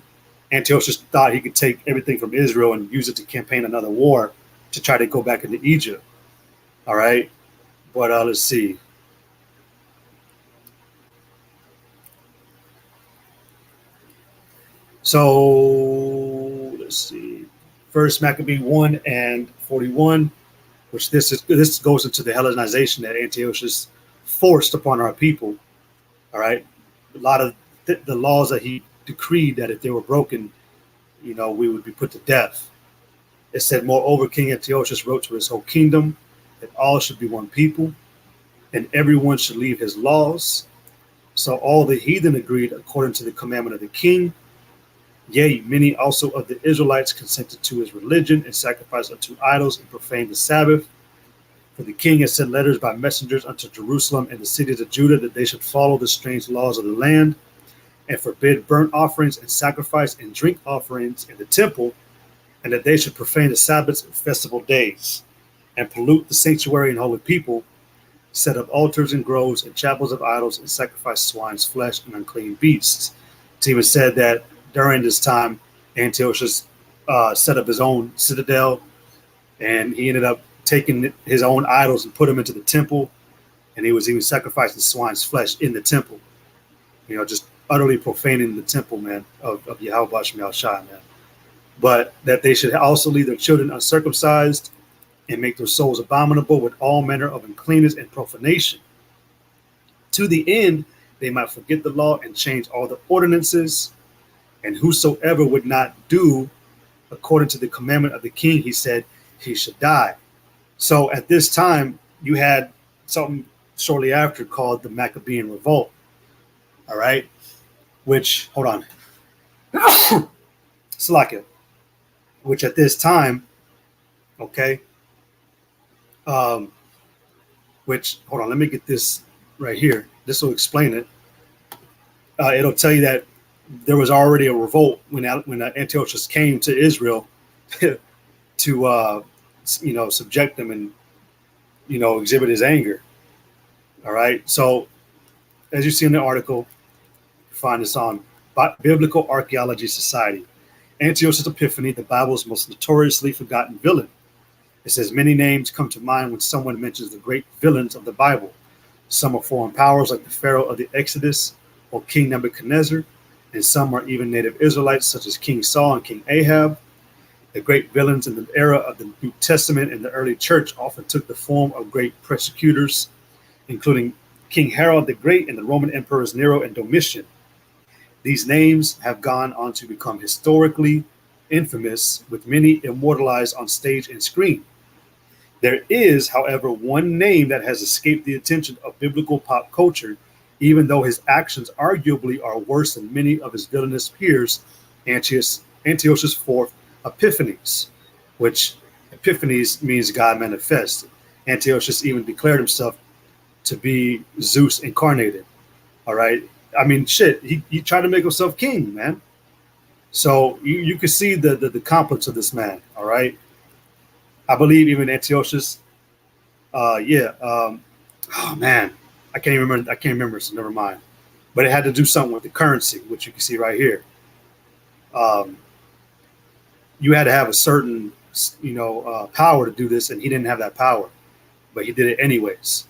[SPEAKER 1] Antiochus thought he could take everything from Israel and use it to campaign another war to try to go back into Egypt. All right, but let's see. So let's see. First Maccabee 1 and 41, which this goes into the Hellenization that Antiochus forced upon our people. All right, a lot of the laws that he decreed that if they were broken, we would be put to death. It said, moreover, King Antiochus wrote to his whole kingdom that all should be one people, and everyone should leave his laws. So all the heathen agreed according to the commandment of the king. Yea, many also of the Israelites consented to his religion and sacrificed unto idols and profaned the Sabbath. For the king has sent letters by messengers unto Jerusalem and the cities of Judah that they should follow the strange laws of the land and forbid burnt offerings and sacrifice and drink offerings in the temple, and that they should profane the Sabbaths and festival days and pollute the sanctuary and holy people, set up altars and groves and chapels of idols and sacrifice swine's flesh and unclean beasts. It's even said that during this time, Antiochus set up his own citadel, and he ended up taking his own idols and put them into the temple, and he was even sacrificing swine's flesh in the temple. Just utterly profaning the temple, man, of Yahweh Shemel Shai, man. But that they should also leave their children uncircumcised and make their souls abominable with all manner of uncleanness and profanation, to the end they might forget the law and change all the ordinances. And whosoever would not do according to the commandment of the king, he said, he should die. So at this time, you had something shortly after called the Maccabean Revolt. All right, which, hold on, Slakia, which at this time, okay, which, hold on, let me get this right here. This will explain it. It'll tell you that there was already a revolt when Antiochus came to Israel to subject them and exhibit his anger. All right, so as you see in the article, you find this on Biblical Archaeology Society. Antiochus Epiphanes, the Bible's most notoriously forgotten villain. It says many names come to mind when someone mentions the great villains of the Bible. Some are foreign powers like the Pharaoh of the Exodus or King Nebuchadnezzar, and some are even native Israelites such as King Saul and King Ahab. The great villains in the era of the New Testament and the early church often took the form of great persecutors, including King Herod the Great and the Roman emperors Nero and Domitian. These names have gone on to become historically infamous, with many immortalized on stage and screen. There is, however, one name that has escaped the attention of biblical pop culture, even though his actions arguably are worse than many of his villainous peers, Antiochus IV Epiphanes, which Epiphanes means God manifest. Antiochus even declared himself to be Zeus incarnated. All right. I mean, shit, he tried to make himself king, man. So you can see the complex of this man. All right. I believe even Antiochus, oh man, I can't remember, so never mind. But it had to do something with the currency, which you can see right here. You had to have a certain, power to do this, and he didn't have that power, but he did it anyways.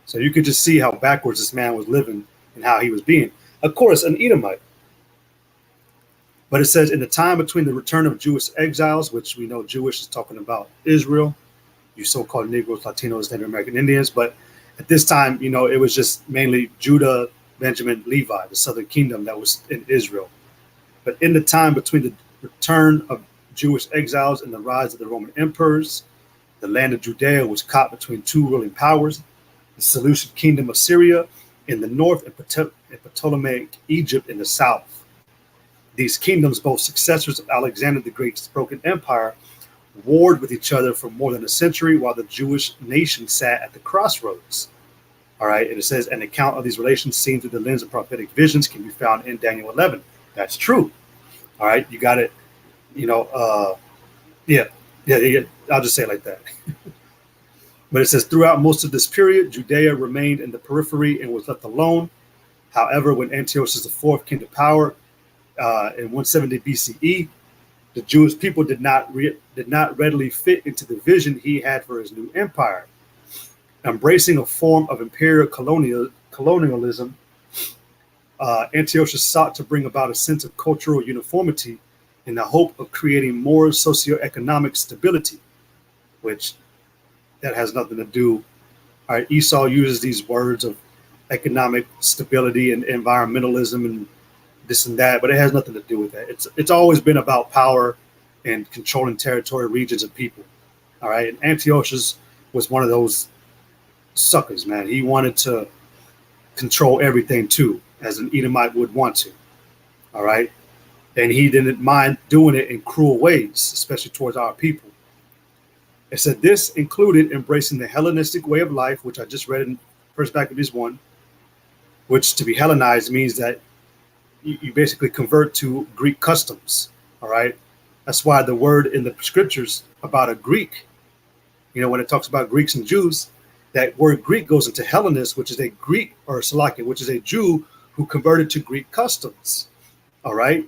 [SPEAKER 1] So you could just see how backwards this man was living and how he was being. Of course, an Edomite. But it says, in the time between the return of Jewish exiles, which we know Jewish is talking about Israel, you so-called Negroes, Latinos, Native American Indians. But at this time, it was just mainly Judah, Benjamin, Levi, the southern kingdom that was in Israel. But in the time between the return of Jewish exiles and the rise of the Roman emperors, the land of Judea was caught between two ruling powers, the Seleucid kingdom of Syria in the north and Ptolemaic Egypt in the south. These kingdoms, both successors of Alexander the Great's broken empire, warred with each other for more than a century while the Jewish nation sat at the crossroads. All right, and it says, an account of these relations seen through the lens of prophetic visions can be found in Daniel 11. That's true. All right, you got it. Yeah. I'll just say it like that. But it says, throughout most of this period, Judea remained in the periphery and was left alone. However, when Antiochus IV came to power in 170 BCE, the Jewish people did not readily fit into the vision he had for his new empire. Embracing a form of imperial colonialism, Antiochus sought to bring about a sense of cultural uniformity in the hope of creating more socioeconomic stability, which that has nothing to do. All right, Esau uses these words of economic stability and environmentalism and this and that, but it has nothing to do with that. It's always been about power and controlling territory, regions, and people. All right, and Antiochus was one of those suckers, man. He wanted to control everything too, as an Edomite would want to. All right, and he didn't mind doing it in cruel ways, especially towards our people. It said this included embracing the Hellenistic way of life, which I just read in First Maccabees 1, which to be Hellenized means that you basically convert to Greek customs. All right, that's why the word in the scriptures about a Greek, when it talks about Greeks and Jews, that word Greek goes into Hellenist, which is a Greek, or Salakia, which is a Jew who converted to Greek customs. All right,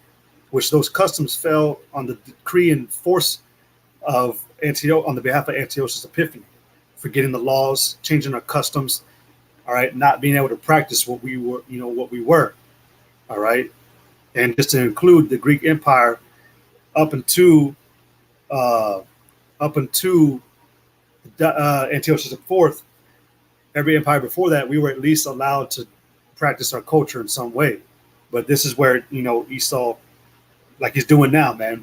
[SPEAKER 1] which those customs fell on the decree and force of Antiochus on the behalf of Antiochus Epiphanes, forgetting the laws, changing our customs. All right, not being able to practice what we were, what we were. All right, and just to include the Greek Empire up into Antiochus IV, every empire before that, we were at least allowed to practice our culture in some way. But this is where Esau, like he's doing now, man.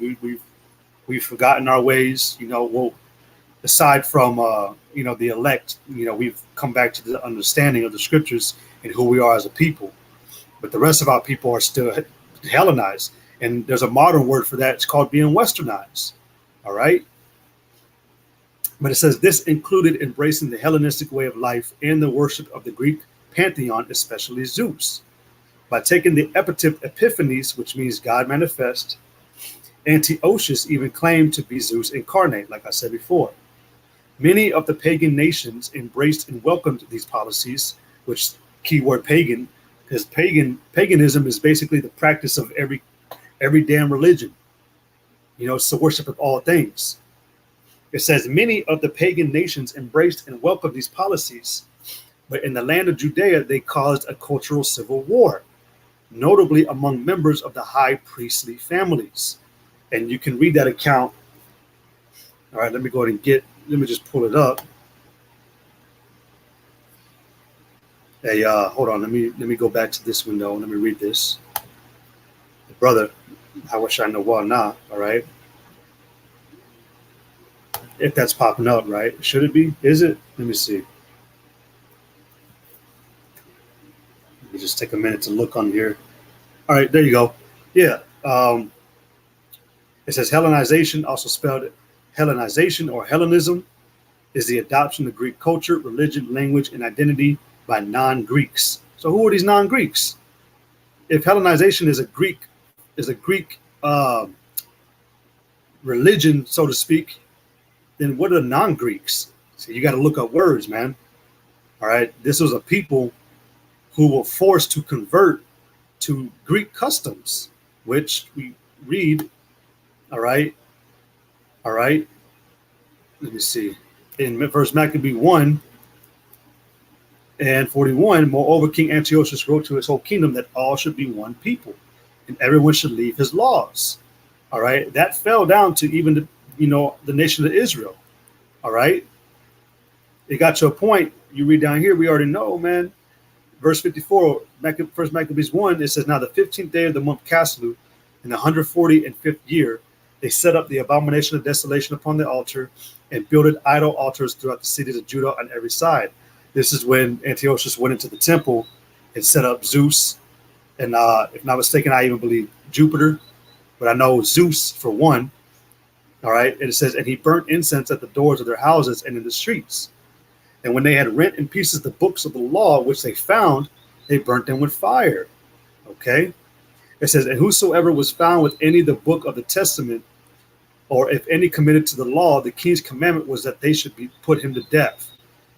[SPEAKER 1] We've forgotten our ways. Well, aside from the elect, we've come back to the understanding of the scriptures and who we are as a people. But the rest of our people are still Hellenized, and there's a modern word for that. It's called being westernized. All right. But it says this included embracing the Hellenistic way of life and the worship of the Greek pantheon, especially Zeus. By taking the epithet Epiphanes, which means God manifest, Antiochus even claimed to be Zeus incarnate, like I said before. Many of the pagan nations embraced and welcomed these policies, which keyword pagan, because paganism is basically the practice of every damn religion. It's the worship of all things. It says many of the pagan nations embraced and welcomed these policies, but in the land of Judea, they caused a cultural civil war, notably among members of the high priestly families. And you can read that account. All right, let me go ahead and let me just pull it up. Hey, hold on. Let me go back to this window. Let me read this. Brother, I wish I know why not. All right. If that's popping up, right? Should it be? Is it? Let me see. Let me just take a minute to look on here. All right, there you go. Yeah. It says Hellenization, also spelled Hellenization or Hellenism, is the adoption of Greek culture, religion, language, and identity by non-Greeks. So who are these non-Greeks? If Hellenization is a Greek religion, so to speak, then what are non-Greeks? So you got to look up words, man. All right, this was a people who were forced to convert to Greek customs, which we read. All right. Let me see. In First Maccabees 1 and 41, moreover, King Antiochus wrote to his whole kingdom that all should be one people, and everyone should leave his laws. All right. That fell down to even the nation of Israel. All right. it got to a point, you read down here, we already know, man. Verse 54, First Maccabees 1, it says, now the 15th day of the month Caslu, in the 145th year, they set up the abomination of desolation upon the altar and builded idol altars throughout the cities of Judah on every side. This is when Antiochus went into the temple and set up Zeus. And if not mistaken, I even believe Jupiter, but I know Zeus for one. All right. And it says, and he burnt incense at the doors of their houses and in the streets. And when they had rent in pieces the books of the law, which they found, they burnt them with fire. Okay. It says, and whosoever was found with any of the book of the testament, or if any committed to the law, the king's commandment was that they should be put him to death.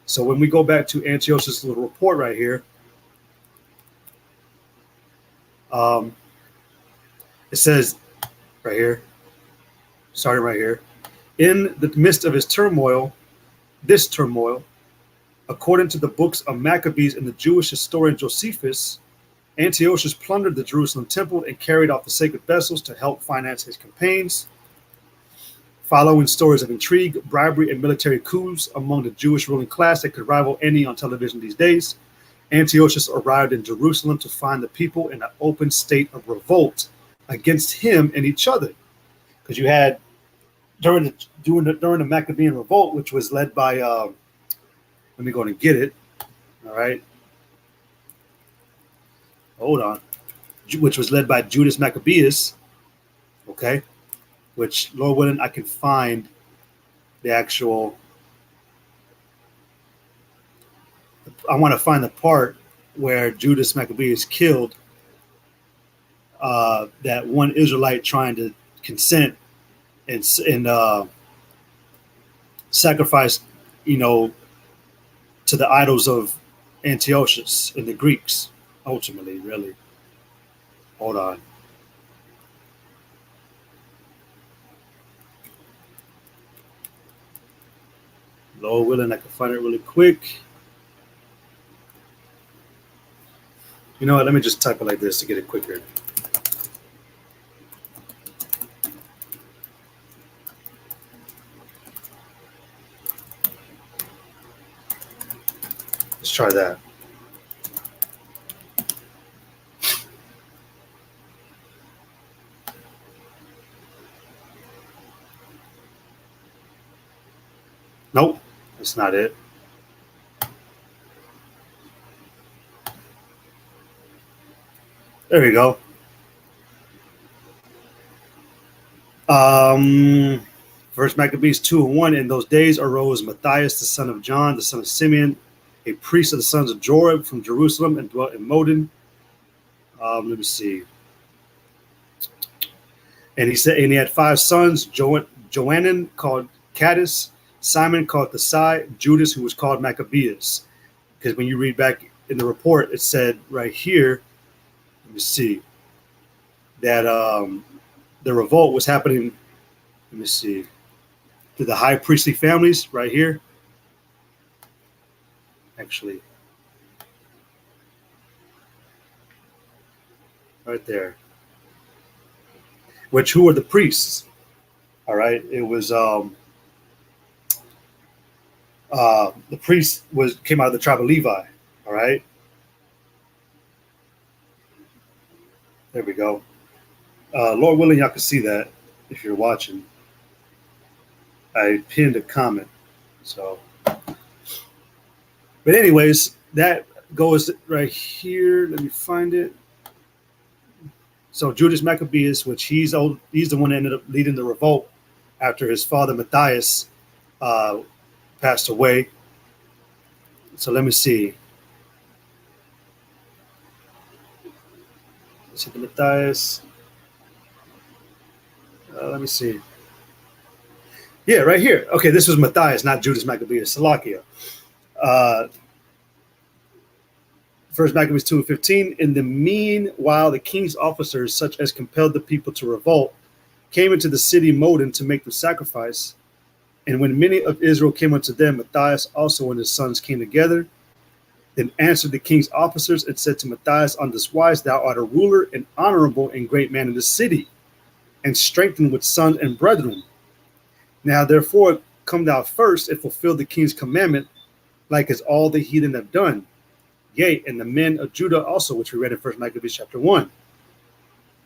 [SPEAKER 1] So when we go back to Antiochus' little report right here, it says right here, starting right here, in the midst of his turmoil, this turmoil, according to the books of Maccabees and the Jewish historian Josephus, Antiochus plundered the Jerusalem temple and carried off the sacred vessels to help finance his campaigns. Following stories of intrigue, bribery, and military coups among the Jewish ruling class that could rival any on television these days, Antiochus arrived in Jerusalem to find the people in an open state of revolt against him and each other. Because you had during the Maccabean revolt, which was led by let me go and get it. All right, hold on. Which was led by Judas Maccabeus. Okay, which Lord willing I can find the actual. I want to find the part where Judas Maccabeus killed that one Israelite trying to consent and sacrifice, to the idols of Antiochus and the Greeks. Ultimately, really. Hold on. Lord willing, I can find it really quick. You know what? Let me just type it like this to get it quicker. Let's try that. Nope, that's not it. There we go. First Maccabees 2:1. In those days arose Matthias, the son of John, the son of Simeon, a priest of the sons of Joram from Jerusalem, and dwelt in Modin. Let me see. And he said, and he had 5 sons: Joanan, called Caddis, Simon, called Thesai, Judas, who was called Maccabeus. Because when you read back in the report, it said right here, let me see, that the revolt was happening, let me see, to the high priestly families right here. Actually, right there. Which, who are the priests? All right, it was the priest came out of the tribe of Levi. All right, there we go. Lord willing, y'all can see that if you're watching. I pinned a comment, so. But anyways, that goes right here. Let me find it. So Judas Maccabeus, which he's the one that ended up leading the revolt after his father Matthias passed away. So let me see. Let's see the Matthias. Let me see. Yeah, right here. Okay, this was Matthias, not Judas Maccabeus. Salakia. First Maccabees 2:15. In the meanwhile, the king's officers, such as compelled the people to revolt, came into the city Modin to make the sacrifice. And when many of Israel came unto them, Matthias also and his sons came together. Then answered the king's officers and said to Matthias, on this wise, thou art a ruler and honorable and great man in the city, and strengthened with sons and brethren. Now therefore come thou first and fulfill the king's commandment, like as all the heathen have done. Yea, and the men of Judah also, which we read in 1 Maccabees chapter 1.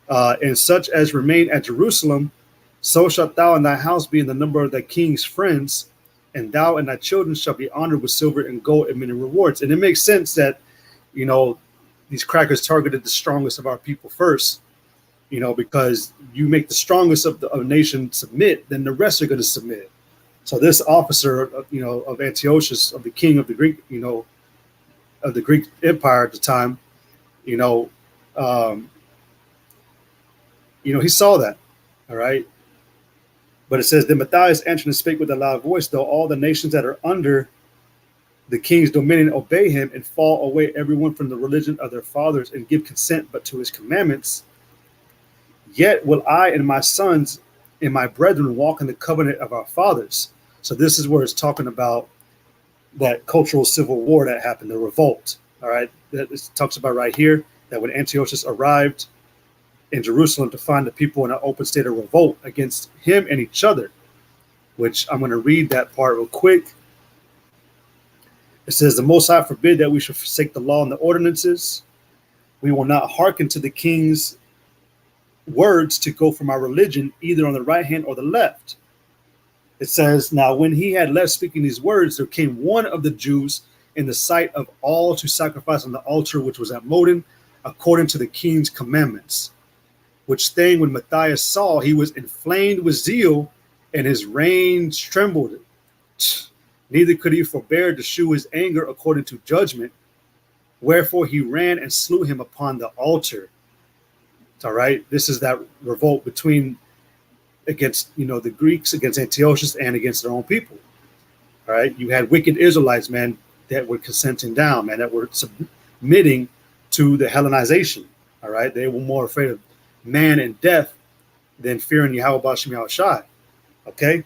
[SPEAKER 1] And such as remain at Jerusalem, so shalt thou and thy house be in the number of thy king's friends, and thou and thy children shall be honored with silver and gold and many rewards. And it makes sense that, these crackers targeted the strongest of our people first, because you make the strongest of the nation submit, then the rest are going to submit. So this officer, of Antiochus, of the king of the Greek, of the Greek Empire at the time, he saw that, all right. But it says, then Matthias answered and spake with a loud voice, though all the nations that are under the king's dominion obey him and fall away everyone from the religion of their fathers and give consent but to his commandments, yet will I and my sons and my brethren walk in the covenant of our fathers. So this is where it's talking about that cultural civil war that happened, the revolt. All right. That it talks about right here that when Antiochus arrived in Jerusalem to find the people in an open state of revolt against him and each other, which I'm going to read that part real quick. It says, the Most High forbid that we should forsake the law and the ordinances. We will not hearken to the king's words to go from our religion, either on the right hand or the left. It says, now when he had left speaking these words, there came one of the Jews in the sight of all to sacrifice on the altar which was at Modin, according to the king's commandments. Which thing when Matthias saw, he was inflamed with zeal, and his reins trembled. Neither could he forbear to shew his anger according to judgment. Wherefore he ran and slew him upon the altar. All right. This is that revolt against the Greeks, against Antiochus, and against their own people. All right. You had wicked Israelites, man, that were consenting down, man, that were submitting to the Hellenization. All right. They were more afraid of man and death than fearing Yahweh B'Shem Yahushai. Okay.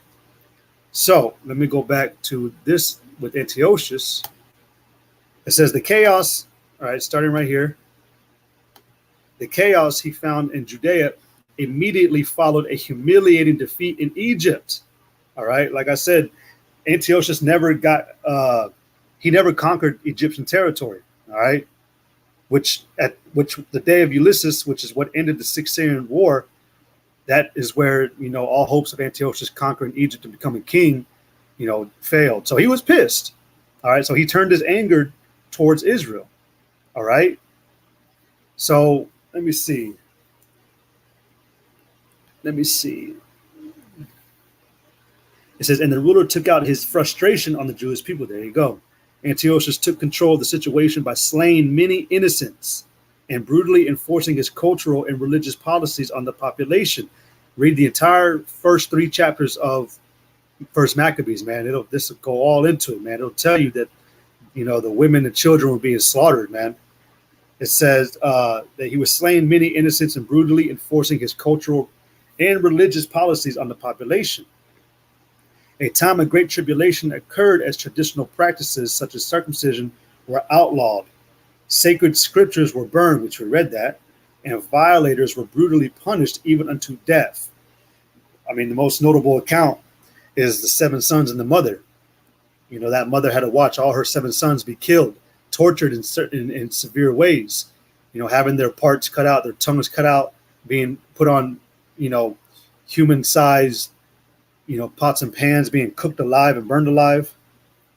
[SPEAKER 1] So let me go back to this with Antiochus. It says the chaos, all right, starting right here. The chaos he found in Judea immediately followed a humiliating defeat in Egypt. All right, like I said, Antiochus never conquered Egyptian territory. All right, which the day of Ulysses, which is what ended the Sixth Syrian War, that is where all hopes of Antiochus conquering Egypt and becoming king, failed. So he was pissed. All right, so he turned his anger towards Israel. All right, so let me see. It says, and the ruler took out his frustration on the Jewish people. There you go. Antiochus took control of the situation by slaying many innocents and brutally enforcing his cultural and religious policies on the population. Read the entire first 3 chapters of First Maccabees, man. This will go all into it, man. It'll tell you that, the women and children were being slaughtered, man. It says that he was slaying many innocents and brutally enforcing his cultural and religious policies on the population. A time of great tribulation occurred as traditional practices such as circumcision were outlawed. Sacred scriptures were burned, which we read that, and violators were brutally punished even unto death. I mean, the most notable account is the 7 sons and the mother. That mother had to watch all her 7 sons be killed, tortured in severe ways, having their parts cut out, their tongues cut out, being put on, human-sized, pots and pans, being cooked alive and burned alive.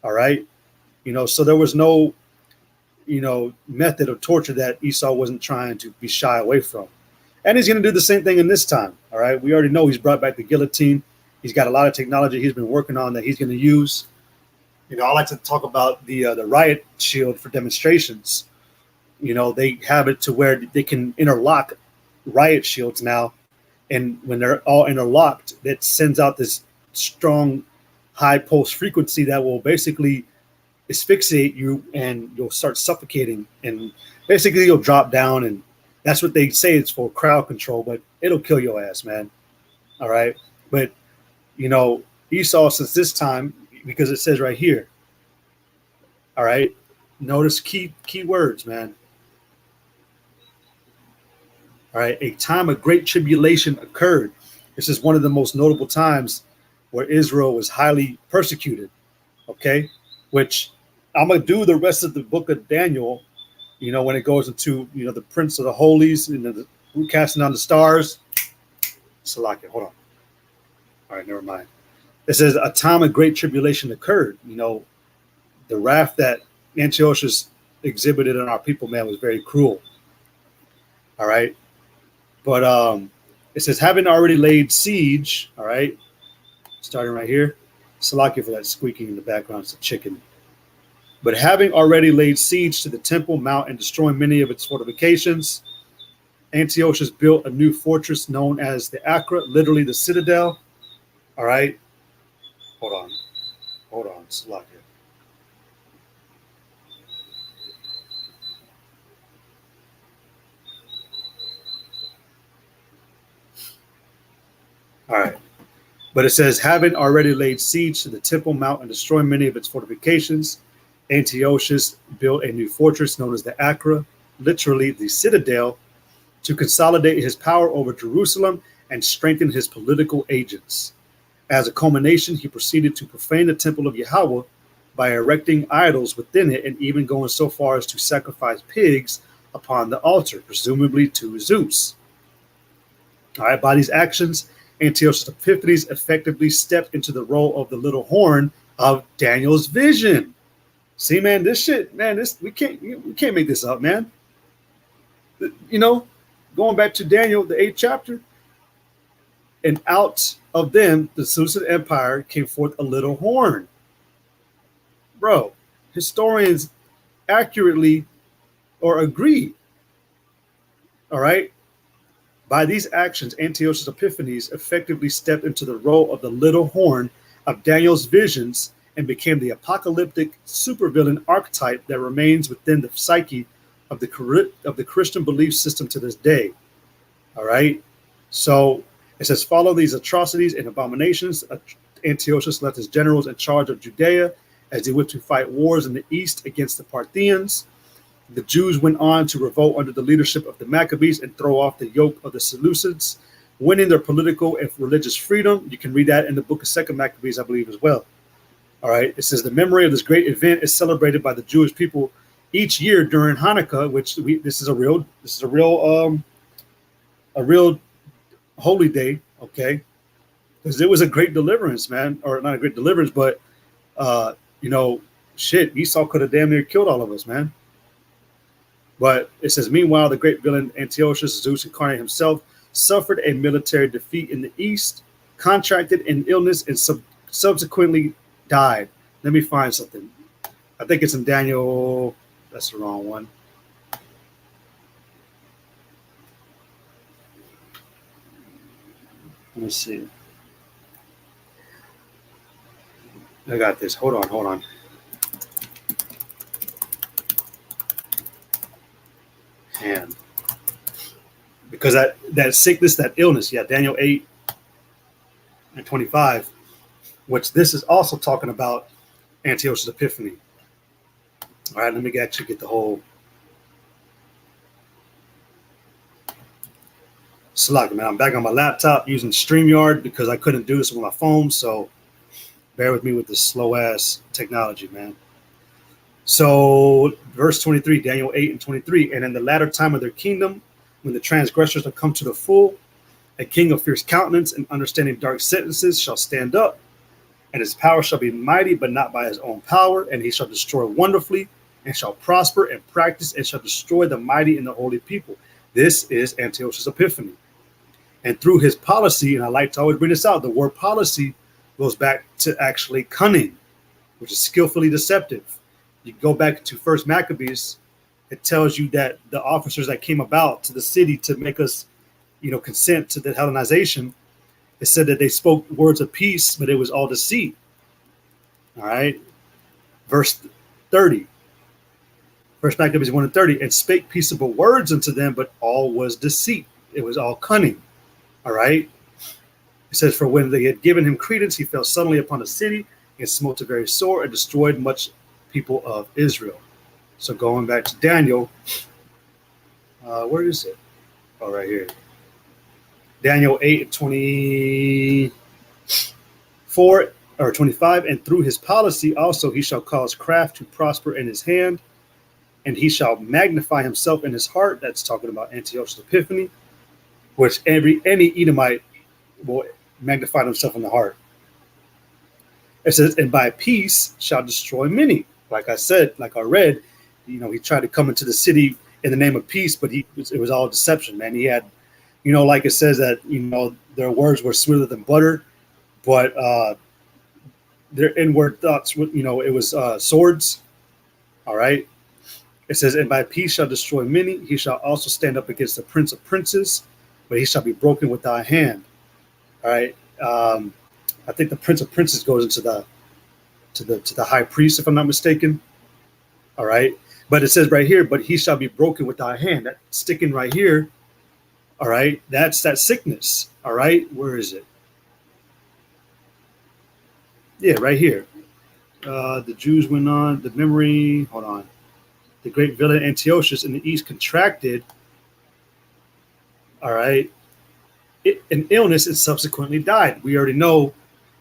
[SPEAKER 1] All right. So there was no, method of torture that Esau wasn't trying to be shy away from. And he's going to do the same thing in this time. All right. We already know he's brought back the guillotine. He's got a lot of technology he's been working on that he's going to use. I like to talk about the riot shield for demonstrations. They have it to where they can interlock riot shields now. And when they're all interlocked, that sends out this strong high pulse frequency that will basically asphyxiate you, and you'll start suffocating, and basically you'll drop down. And that's what they say it's for, crowd control, but it'll kill your ass, man. All right. But, Esau, since this time, because it says right here, all right, notice key words, man. All right, a time of great tribulation occurred. This is one of the most notable times where Israel was highly persecuted, okay, which I'm gonna do the rest of the book of Daniel. When it goes into the Prince of the Holies and the casting down the stars. Salakia, hold on. All right, never mind. It says a time of great tribulation occurred. The wrath that Antiochus exhibited on our people, man, was very cruel. All right. But it says, having already laid siege, all right, starting right here. Salakia for that squeaking in the background. It's a chicken. But having already laid siege to the Temple Mount and destroying many of its fortifications, Antiochus built a new fortress known as the Acra, literally the citadel. All right. Hold on. Salakia. All right. But it says, having already laid siege to the Temple Mount and destroying many of its fortifications, Antiochus built a new fortress known as the Acra, literally the citadel, to consolidate his power over Jerusalem and strengthen his political agents. As a culmination, he proceeded to profane the temple of Yahweh by erecting idols within it and even going so far as to sacrifice pigs upon the altar, presumably to Zeus. All right, by these actions, Antiochus Epiphanes effectively stepped into the role of the little horn of Daniel's vision. See, man, this shit, man, we can't make this up, man. Going back to Daniel, the 8th chapter, and out of them, the Seleucid Empire, came forth a little horn. Bro, historians accurately or agree. All right. By these actions, Antiochus Epiphanes effectively stepped into the role of the little horn of Daniel's visions and became the apocalyptic supervillain archetype that remains within the psyche of the Christian belief system to this day. All right. So it says, follow these atrocities and abominations. Antiochus left his generals in charge of Judea as they went to fight wars in the east against the Parthians. The Jews went on to revolt under the leadership of the Maccabees and throw off the yoke of the Seleucids, winning their political and religious freedom. You can read that in the book of 2 Maccabees, I believe, as well. All right. It says the memory of this great event is celebrated by the Jewish people each year during Hanukkah, which this is a real holy day, okay? Because it was a great deliverance, man, or not a great deliverance, but shit, Esau could have damn near killed all of us, man. But it says, meanwhile, the great villain Antiochus, Zeus incarnate himself, suffered a military defeat in the east, contracted an illness, and subsequently died. Let me find something. I think it's in Daniel. That's the wrong one. Let me see. I got this. Hold on. And because that sickness, that illness, yeah, Daniel 8 and 25, which this is also talking about Antiochus Epiphany. All right, let me actually get the whole slug, man. I'm back on my laptop using StreamYard because I couldn't do this with my phone, so bear with me with this slow ass technology, man. So verse 23, Daniel 8 and 23, and in the latter time of their kingdom, when the transgressors are come to the full, a king of fierce countenance and understanding dark sentences shall stand up, and his power shall be mighty, but not by his own power, and he shall destroy wonderfully, and shall prosper and practice, and shall destroy the mighty and the holy people. This is Antiochus Epiphany. And through his policy, and I like to always bring this out, the word policy goes back to actually cunning, which is skillfully deceptive. You go back to First Maccabees, it tells you that the officers that came about to the city to make us, consent to the Hellenization, it said that they spoke words of peace, but it was all deceit. All right. Verse 30. First Maccabees 1 and 30, and spake peaceable words unto them, but all was deceit. It was all cunning. All right. It says, for when they had given him credence, he fell suddenly upon the city and smote it very sore and destroyed much people of Israel. So going back to Daniel, where is it? Oh, right here. Daniel 8 24, or 25, and through his policy also he shall cause craft to prosper in his hand, and he shall magnify himself in his heart. That's talking about Antiochus Epiphanes, which any Edomite will magnify himself in the heart. It says, and by peace shall destroy many. Like I said, like I read, he tried to come into the city in the name of peace, but it was all deception, man. He had, like it says that, their words were sweeter than butter, but their inward thoughts, it was swords. All right. It says, and by peace shall destroy many. He shall also stand up against the prince of princes, but he shall be broken with thy hand. All right. I think the prince of princes goes into the high priest, if I'm not mistaken. All right. But it says right here, but he shall be broken with thy hand. That sticking right here. All right. That's that sickness. All right. Where is it? Yeah, right here. The Jews went on. The memory. Hold on. The great villain Antiochus in the east contracted. All right. An illness and subsequently died. We already know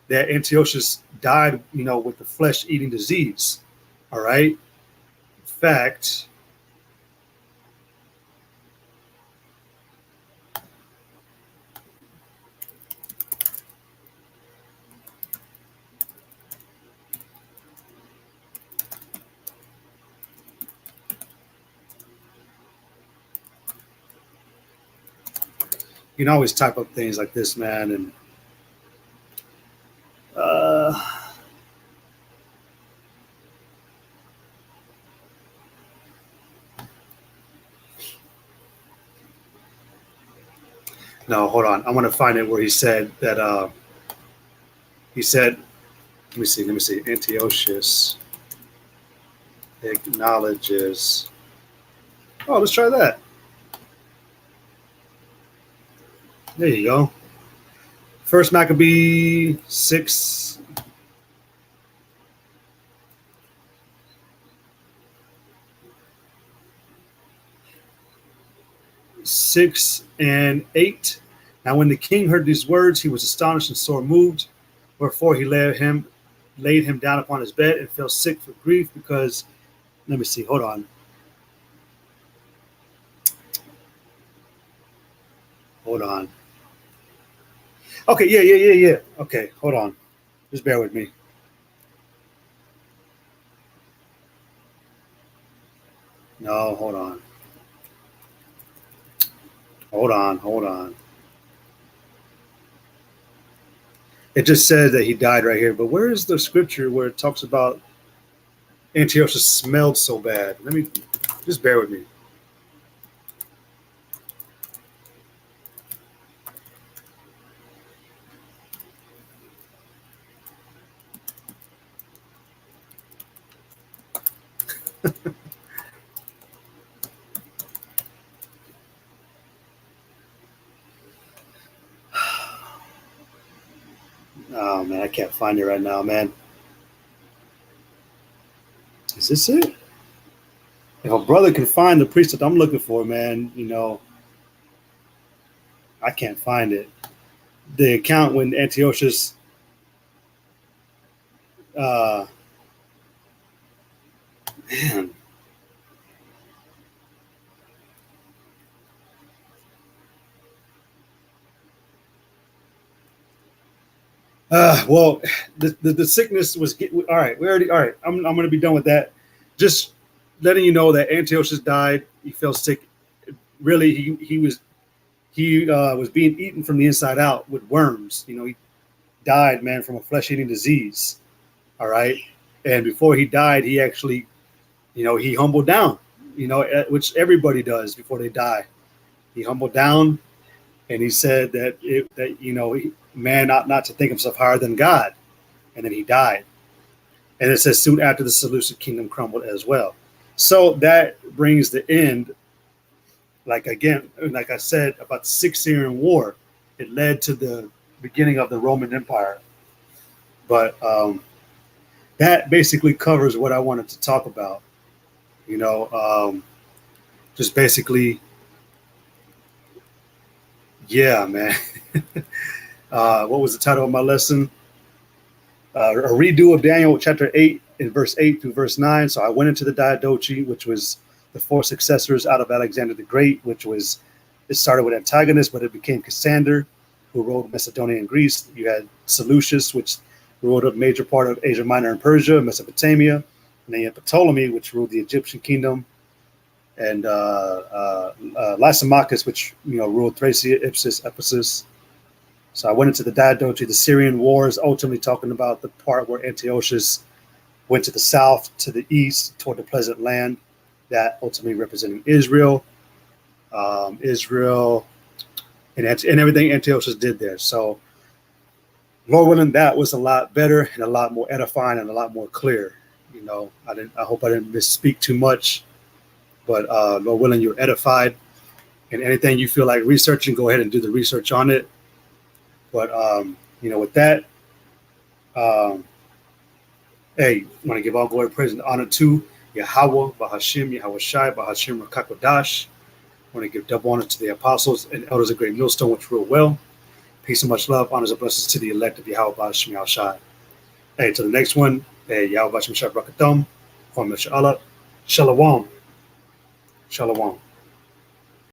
[SPEAKER 1] that Antiochus died, with the flesh-eating disease. All right. In fact, you can always type up things like this, man, and no, hold on. I want to find it where he said that. He said, let me see. Antiochus acknowledges. Oh, let's try that. There you go. First Maccabee 6. Six and 8. Now when the king heard these words, he was astonished and sore moved. Wherefore he laid him down upon his bed and fell sick for grief because, let me see, hold on. Okay, yeah. Okay, hold on. Just bear with me. No, hold on. Hold on. It just says that he died right here, but where is the scripture where it talks about Antiochus smelled so bad? Let me, just bear with me. Oh man, I can't find it right now, man. Is this it? If a brother can find the priesthood I'm looking for, man, I can't find it. The account when Antiochus man. Well, the sickness was all right. All right. I'm going to be done with that. Just letting you know that Antiochus died. He fell sick. Really, he was being eaten from the inside out with worms. He died, man, from a flesh-eating disease. All right. And before he died, he actually, he humbled down, which everybody does before they die. He humbled down and he said that man ought not to think himself higher than God. And then he died. And it says soon after the Seleucid kingdom crumbled as well. So that brings the end. Like I said, about the Syrian war, it led to the beginning of the Roman Empire. But that basically covers what I wanted to talk about. Just basically, yeah, man. What was the title of my lesson? a redo of Daniel chapter 8 in verse 8 through verse 9. So I went into the Diodoche, which was the four successors out of Alexander the Great, which was, it started with Antiochus, but it became Cassander, who ruled Macedonia and Greece. You had Seleucus, which ruled a major part of Asia Minor and Persia, Mesopotamia. And then you had Ptolemy, which ruled the Egyptian kingdom, and Lysimachus, which ruled Thracia, Ipsus, Ephesus. So I went into the Diodoche. The Syrian wars, ultimately talking about the part where Antiochus went to the south, to the east, toward the pleasant land, that ultimately representing Israel, Israel, and everything Antiochus did there. So, Lord willing, that was a lot better and a lot more edifying and a lot more clear. I hope I didn't misspeak too much, but Lord willing, you're edified. And anything you feel like researching, go ahead and do the research on it. But with that, hey, I want to give all glory, praise, and honor to Yahweh, Bahashim, Yahweh Shai, Bahashim, Rakakodash. I want to give double honor to the apostles and elders of Great Millstone, which rule well. Peace and much love, honors and blessings to the elect of Yahweh, Bahashim, Yahweh Shai. Hey, to the next one, hey, Yahweh, Bahashim, Shai, Brakatom, Kwam, Allah, Shalom. Shalom.